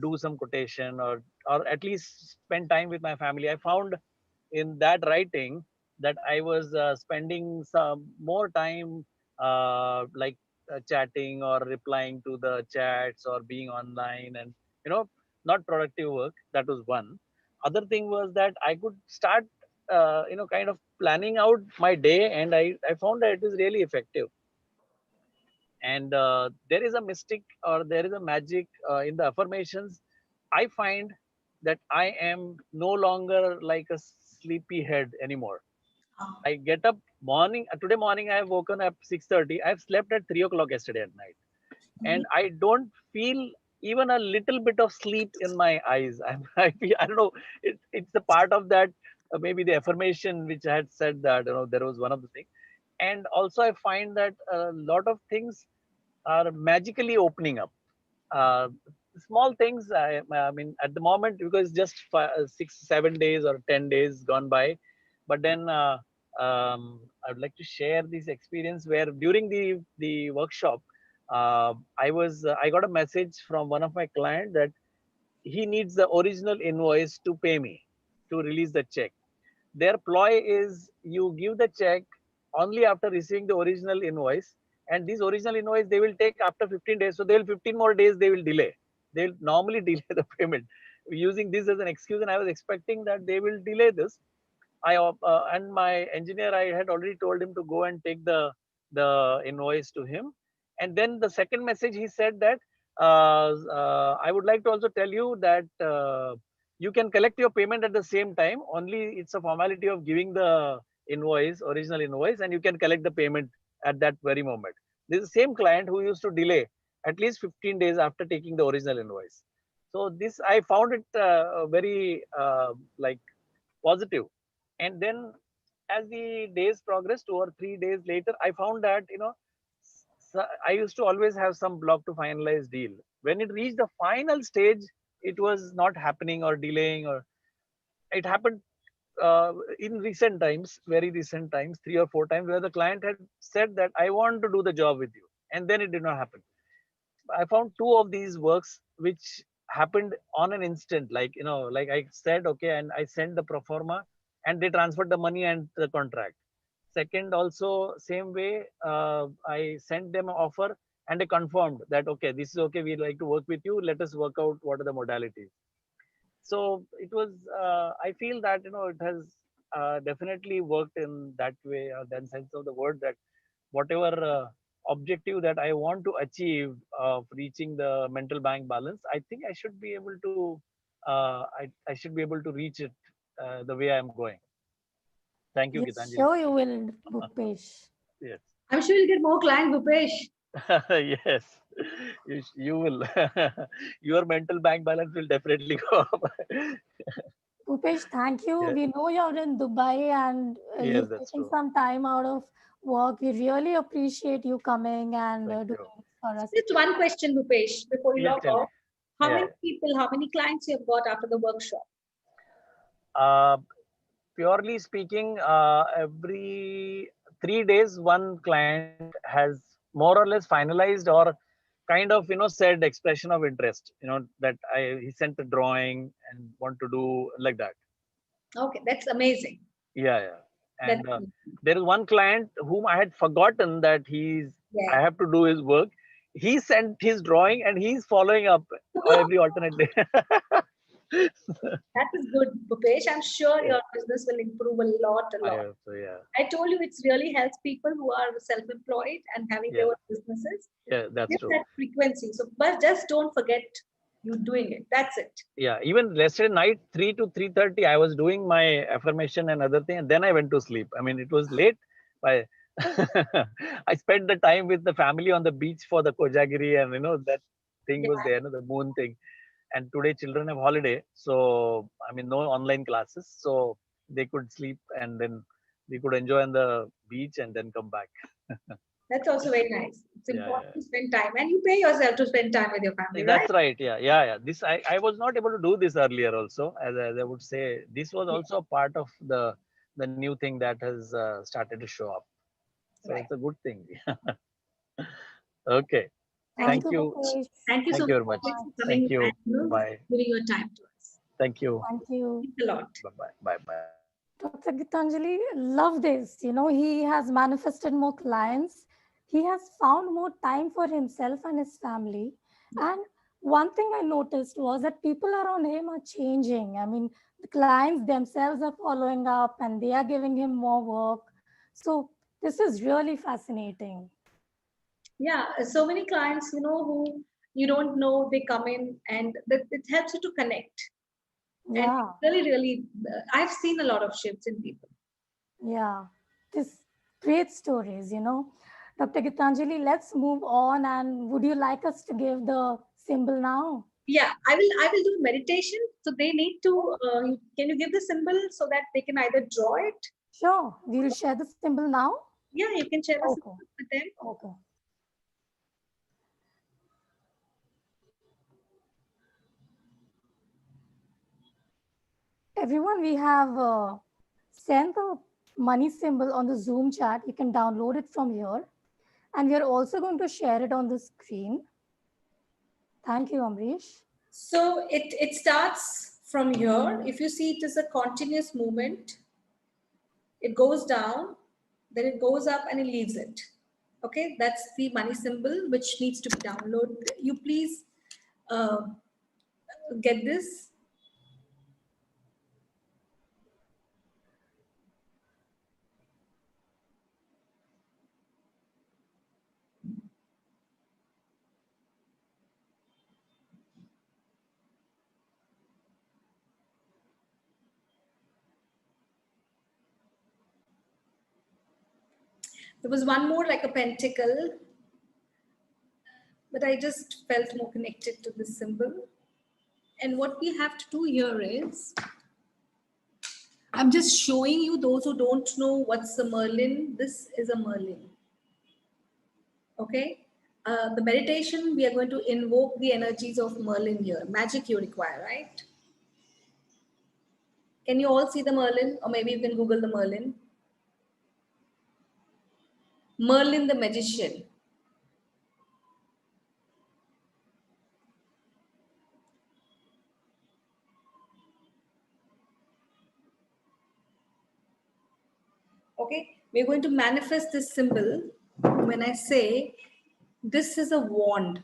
do some quotation or at least spend time with my family. I found in that writing that I was spending some more time like chatting or replying to the chats or being online and not productive work. That was one. Other thing was that I could start kind of planning out my day, and I found that it is really effective. And there is a mystic or there is a magic in the affirmations. I find that I am no longer like a sleepy head anymore. Ah, I get up morning. Today morning I have woken up 6:30. I've slept at 3 o'clock yesterday at night, and mhm. I don't feel even a little bit of sleep in my eyes. I don't know. It's a part of that. Maybe the affirmation which I had said that there was one of the things, and also I find that a lot of things are magically opening up. Uh, Small things. I mean, at the moment, because just 6, 7 days or 10 days gone by, but then I would like to share this experience where during the workshop, I got a message from one of my clients that he needs the original invoice to pay me to release the check. Their ploy is you give the check only after receiving the original invoice, and this original invoice they will take after 15 days. So they will 15 more days they will delay. They will normally delay the payment using this as an excuse, and I was expecting that they will delay this. And my engineer, I had already told him to go and take the invoice to him. And then the second message he said that I would like to also tell you that you can collect your payment at the same time. Only it's a formality of giving the invoice, original invoice, and you can collect the payment at that very moment. This is the same client who used to delay at least 15 days after taking the original invoice. So this I found it very like positive. And then as the days progressed, 2 or 3 days later, I found that I used to always have some block to finalize deal. When it reached the final stage, it was not happening or delaying, or it happened in recent times, very recent times, 3 or 4 times, where the client had said that I want to do the job with you, and then it did not happen. I found two of these works which happened on an instant, like like I said, okay, and I sent the pro forma, and they transferred the money and the contract. Second, also same way, I sent them an offer, and they confirmed that okay, this is okay. We like to work with you. Let us work out what are the modalities. So it was. I feel that it has definitely worked in that way, or that sense of the word, that whatever objective that I want to achieve of reaching the mental bank balance, I think I should be able to. I should be able to reach it the way I am going. Thank you, Yes, Gitanjali. sure you will, Bhupesh. Yes. I'm sure you'll get more clients, Bhupesh. Yes, you will. Your mental bank balance will definitely go up. Bhupesh, thank you. Yeah, We know you're in Dubai and yes, you've that's taken true. some time out of work. We really appreciate you coming and Thank doing you. for us. Just one question, Bhupesh, before you Yeah, log tell me. off. How Yeah, many people, how many clients you have got after the workshop? Purely speaking, every 3 days, one client has more or less finalized or kind of, said expression of interest, that he sent a drawing and want to do like that. Okay, that's amazing. Yeah, yeah. That's And there is one client whom I had forgotten that I yeah. have to do his work. He sent his drawing and he's following up every alternate day. That is good, Bhupesh. I'm sure Yeah, your business will improve a lot, a I lot. hope so. Yeah, I told you it's really helps people who are self-employed and having their yeah, own businesses. yeah. That's Give true. that frequency. So, but just don't forget you doing it. That's it. Yeah, even yesterday night, 3 to 3:30, I was doing my affirmation and other thing, and then I went to sleep. I mean, it was late. I I spent the time with the family on the beach for the Kojagiri, and that thing Yeah. was there, the moon thing. And today children have holiday, so I mean no online classes, so they could sleep and then we could enjoy on the beach and then come back. That's also very nice. It's Yeah, important to spend time, and you pay yourself to spend time with your family, right? that's right. Yeah, yeah, yeah. This I was not able to do this earlier. Also, as I would say, this was also a part of the new thing that has started to show up. So Right. it's a good thing. Okay. Thank Thank Thank you, you. you. Bhupesh. Thank you so Thank you much very much. for Thank coming you. and Bye. giving your time to us. Thank you. Thank you. Thanks a lot. Bye. Bye. Bye. Bye. Dr. Gitanjali, love this. He has manifested more clients. He has found more time for himself and his family. Yeah. And one thing I noticed was that people around him are changing. I mean, the clients themselves are following up and they are giving him more work. So this is really fascinating. Yeah, so many clients, who you don't know, they come in and that it helps you to connect. And Yeah, really, really, I've seen a lot of shifts in people. yeah. This great stories. Dr. Gitanjali, let's move on. And would you like us to give the symbol now? Yeah, I will do meditation. So they need to, can you give the symbol so that they can either draw it? Sure. We'll share the symbol now. Yeah, you can share the Okay. symbol with them. Okay. Everyone, we have sent the money symbol on the Zoom chat. You can download it from here. And we are also going to share it on the screen. Thank you, Amrish. So it starts from here. If you see, it is a continuous movement. It goes down, then it goes up and it leaves it. Okay, that's the money symbol which needs to be downloaded. You please uh, get this. There was one more like a pentacle, but I just felt more connected to this symbol. And what we have to do here is, I'm just showing you those who don't know what's the Merlin. This is a Merlin. Okay. The meditation, we are going to invoke the energies of Merlin here. Magic you require, right? Can you all see the Merlin? Or maybe you can Google the Merlin. Merlin the magician. Okay, we're going to manifest this symbol when I say this is a wand.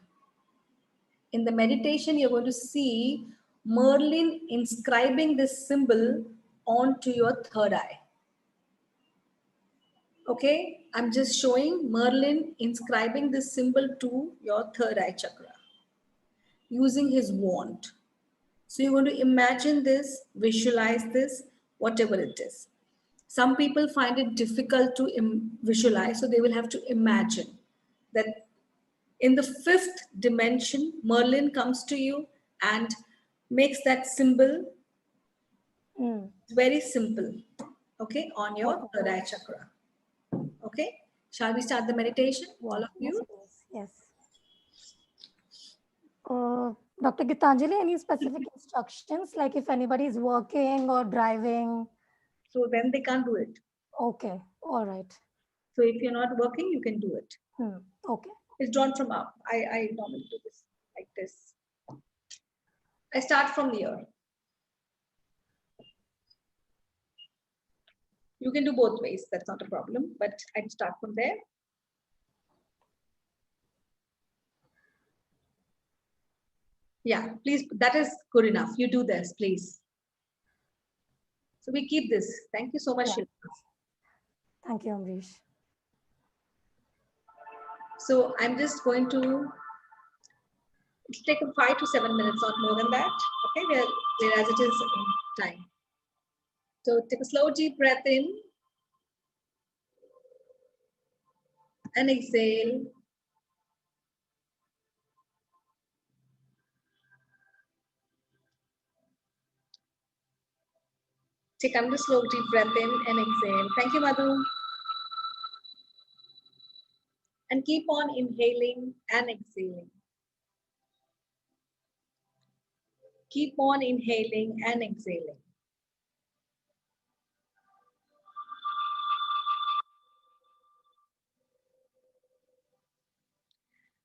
In the meditation, you're going to see Merlin inscribing this symbol onto your third eye. Okay, I'm just showing Merlin inscribing this symbol to your third eye chakra using his wand. So you're going to imagine this, visualize this, whatever it is. Some people find it difficult to visualize, so they will have to imagine that in the fifth dimension, Merlin comes to you and makes that symbol very simple, okay, on your third eye chakra. Okay, shall we start the meditation, all of Yes, you? please. Yes. Dr. Gitanjali, any specific instructions, like if anybody is working or driving? So then they can't do it. Okay, all right. So if you're not working, you can do it. Okay. It's drawn from up. I normally do this like this. I start from the ear. You can do both ways. That's not a problem. But I'd start from there. Yeah, please. That is good enough. You do this, please. So we keep this. Thank you so much, Yeah. Shilpa. Thank you, Amrish. So I'm just going to, it'll take 5 to 7 minutes, not more than that. Okay, whereas it is in time. So take a slow, deep breath in and exhale. Take another slow, deep breath in and exhale. Thank you, Madhu. And keep on inhaling and exhaling. Keep on inhaling and exhaling.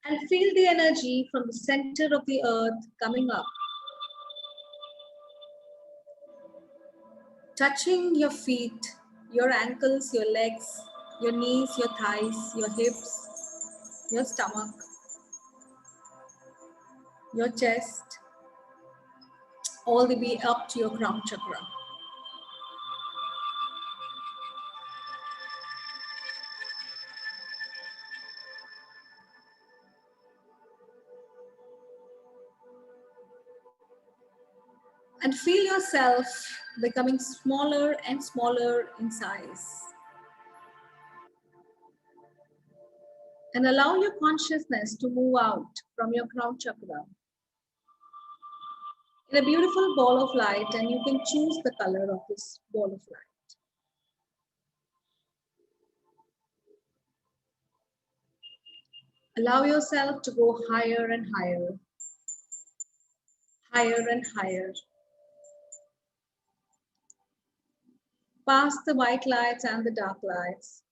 And feel the energy from the center of the earth coming up. Touching your feet, your ankles, your legs, your knees, your thighs, your hips, your stomach, your chest, all the way up to your crown chakra. And feel yourself becoming smaller and smaller in size. And allow your consciousness to move out from your crown chakra in a beautiful ball of light, and you can choose the color of this ball of light. Allow yourself to go higher and higher, higher and higher, past the white lights and the dark lights.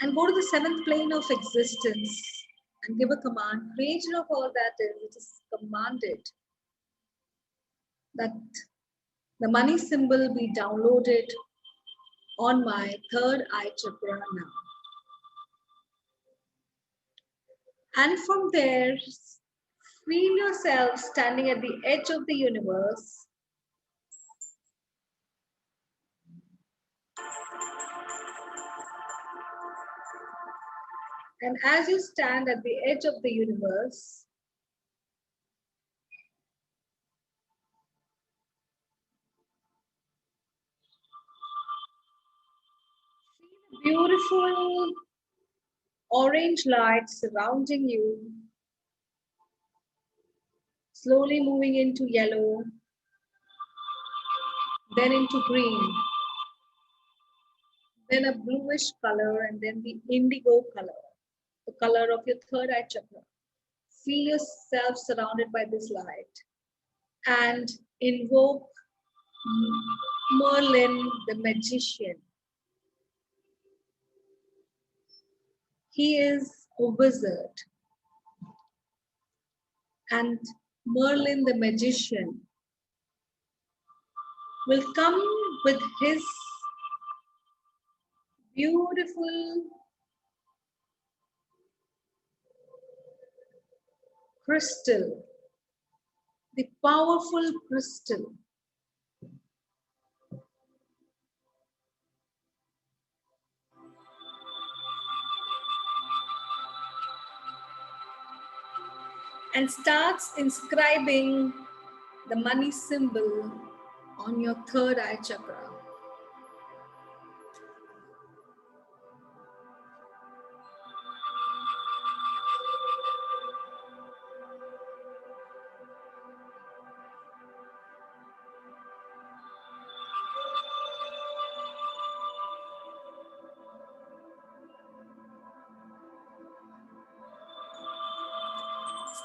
And go to the seventh plane of existence and give a command. Creator of all that is, it is commanded that the money symbol be downloaded on my third eye chakra now. And from there, feel yourself standing at the edge of the universe. And as you stand at the edge of the universe, see the beautiful orange light surrounding you, slowly moving into yellow, then into green, then a bluish color, and then the indigo color, the color of your third eye chakra. Feel yourself surrounded by this light and invoke Merlin the magician. He is a wizard, and Merlin the magician will come with his beautiful crystal, the powerful crystal. And starts inscribing the money symbol on your third eye chakra.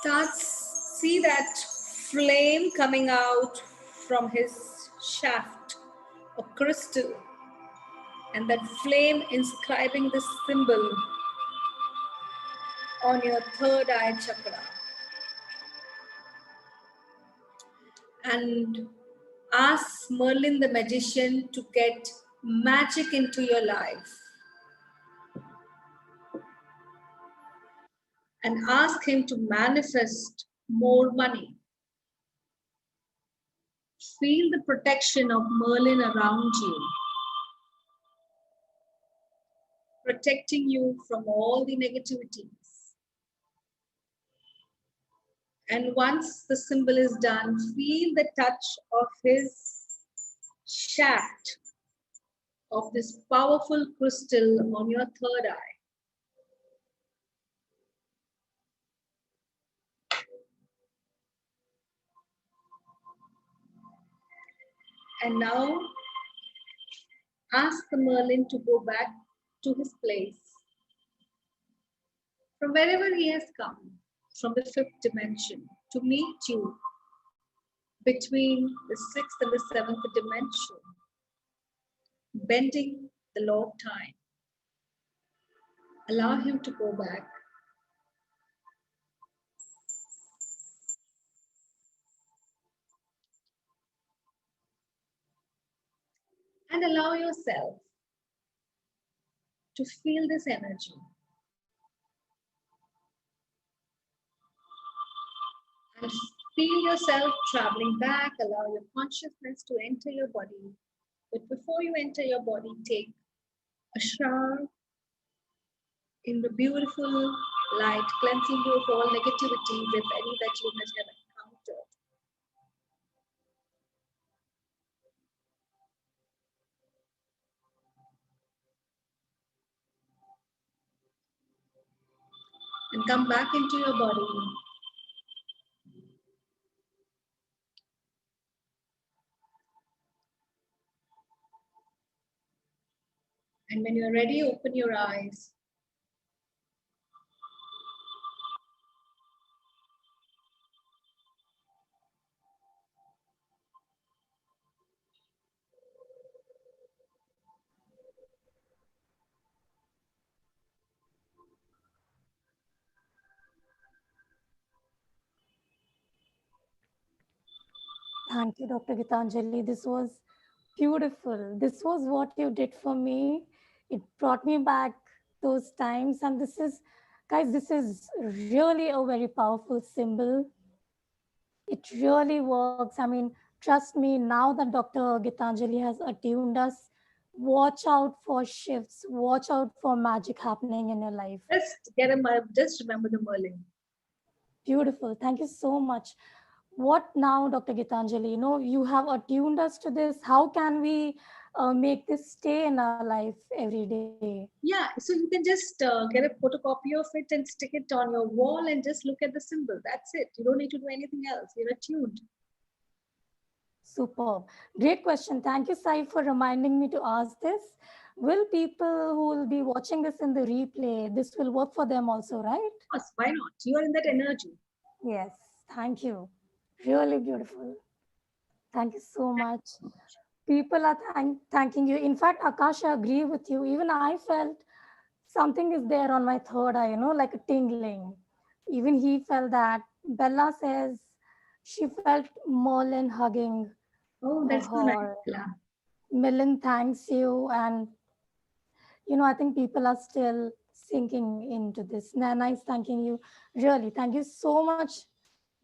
See that flame coming out from his shaft of crystal, and that flame inscribing this symbol on your third eye chakra. And ask Merlin the magician to get magic into your life. And ask him to manifest more money. Feel the protection of Merlin around you, protecting you from all the negativities. And once the symbol is done, feel the touch of his shaft of this powerful crystal on your third eye. And now ask the Merlin to go back to his place from wherever he has come, from the fifth dimension, to meet you between the sixth and the seventh dimension, bending the law of time. Allow him to go back. And allow yourself to feel this energy. And feel yourself traveling back. Allow your consciousness to enter your body. But before you enter your body, take a shower in the beautiful light, cleansing you of all negativities, if any that you must have encountered. And come back into your body. And when you're ready, open your eyes. Thank you, Dr. Gitanjali. This was beautiful. This was what you did for me. It brought me back those times. And this is, guys, this is really a very powerful symbol. It really works. I mean, trust me, now that Dr. Gitanjali has attuned us, watch out for shifts, watch out for magic happening in your life. Just remember the Merlin. Beautiful. Thank you so much. What now, Dr. Gitanjali? You know, you have attuned us to this. How can we make this stay in our life every day? Yeah, so you can just get a photocopy of it and stick it on your wall and just look at the symbol. That's it. You don't need to do anything else. You're attuned. Superb. Great question. Thank you, Sai, for reminding me to ask this. Will people who will be watching this in the replay, this will work for them also, right? Of course, why not? You are in that energy. Yes. Thank you. Really beautiful. Thank you so much. People are thanking you. In fact, Akash, I agree with you. Even I felt something is there on my third eye, you know, like a tingling. Even he felt that. Bella says she felt Merlin hugging Oh, that's so nice. her. Yeah. Millen thanks you. And, you know, I think people are still sinking into this. Nana is thanking you. Really, thank you so much,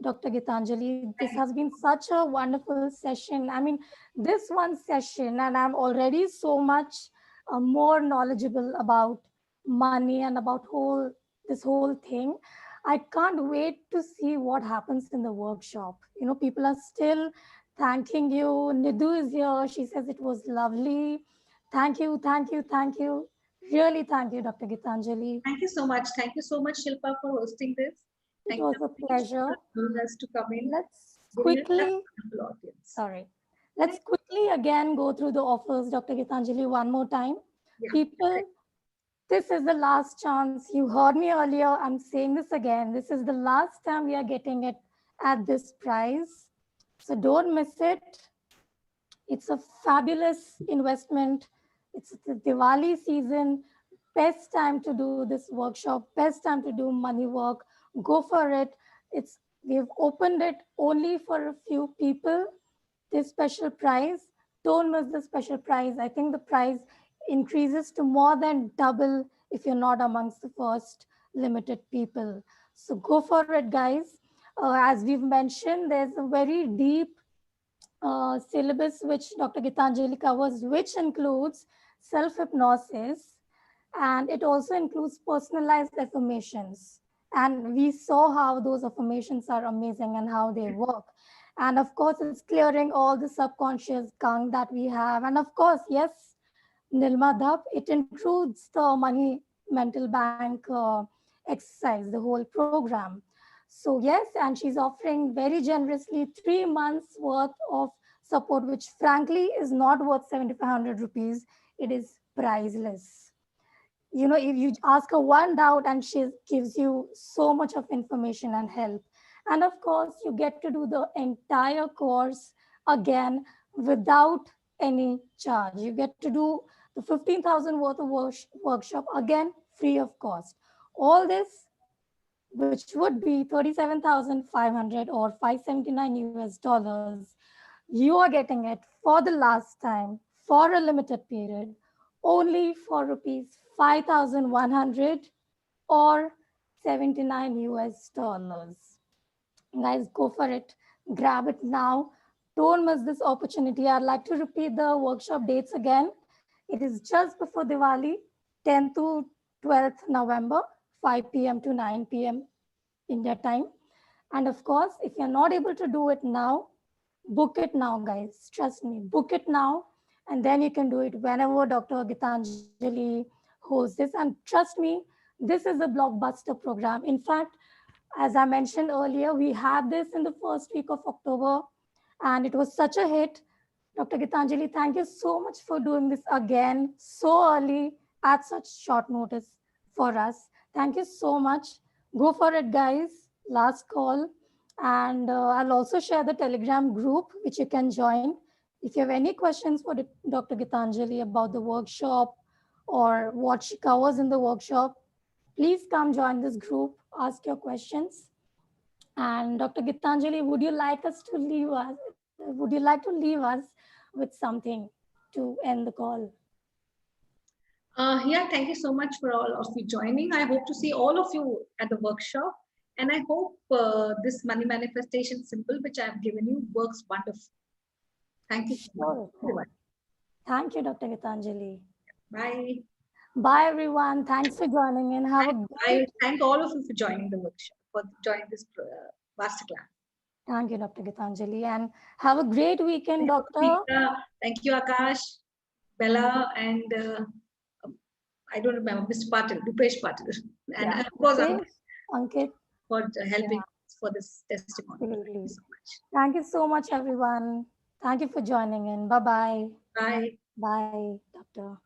Dr. Gitanjali. This has been such a wonderful session. I mean, this one session, and I'm already so much more knowledgeable about money and about this whole thing. I can't wait to see what happens in the workshop. You know, people are still thanking you. Nidhu is here. She says it was lovely. Thank you, thank you, thank you. Really, thank you, Dr. Gitanjali. Thank you so much. Thank you so much, Shilpa, for hosting this. It was a pleasure. For us to come in. Let's Giving us quickly, that wonderful audience. sorry, let's quickly again go through the offers, Dr. Gitanjali, one more time. Yeah. People, this is the last chance. You heard me earlier. I'm saying this again. This is the last time we are getting it at this price. So don't miss it. It's a fabulous investment. It's the Diwali season. Best time to do this workshop. Best time to do money work. Go for it. We've opened it only for a few people. This special prize. Don't miss the special prize. I think the prize increases to more than double if you're not amongst the first limited people. So go for it, guys. As we've mentioned, there's a very deep syllabus which Dr. Gitanjali covers, which includes self-hypnosis, and it also includes personalized affirmations. And we saw how those affirmations are amazing and how they work. And of course, it's clearing all the subconscious gunk that we have. And of course, yes, Nilma Dhap, it includes the money mental bank exercise, the whole program. So yes, and she's offering very generously 3 months worth of support, which frankly is not worth 7,500 rupees. It is priceless. You know, if you ask her one doubt and she gives you so much of information and help. And of course, you get to do the entire course again without any charge. You get to do the 15,000 worth of workshop again free of cost. All this, which would be 37,500 or 579 US dollars, you are getting it for the last time for a limited period only for rupees 5,100 or 79 US dollars. Guys, go for it. Grab it now. Don't miss this opportunity. I'd like to repeat the workshop dates again. It is just before Diwali, 10th to 12th November, 5 p.m. to 9 p.m. India time. And of course, if you're not able to do it now, book it now, guys. Trust me, book it now. And then you can do it whenever Dr. Gitanjali hosts this. And trust me, this is a blockbuster program. In fact, as I mentioned earlier, we had this in the first week of October, and it was such a hit. Dr. Gitanjali, thank you so much for doing this again so early at such short notice for us. Thank you so much. Go for it, guys. Last call. And I'll also share the Telegram group, which you can join. If you have any questions for Dr. Gitanjali about the workshop or what she covers in the workshop, please come join this group, ask your questions. And Dr. Gitanjali, would you like to leave us with something to end the call? Yeah, thank you so much for all of you joining. I hope to see all of you at the workshop. And I hope this money manifestation symbol, which I've given you, works wonderfully. Thank you so much, everyone. Thank you, Dr. Gitanjali. Bye. Bye, everyone. Thanks for joining in. I thank all of you for joining the workshop, for joining this masterclass. Thank you, Dr. Gitanjali. And have a great weekend, Doctor. Thank you, Akash, Bella, and I don't remember, Mr. Patil, Rupesh Patil. And of course, Ankit, for helping for this testimony. Absolutely. Thank you so much. Thank you so much, everyone. Thank you for joining in. Bye-bye. Bye. Bye, Doctor.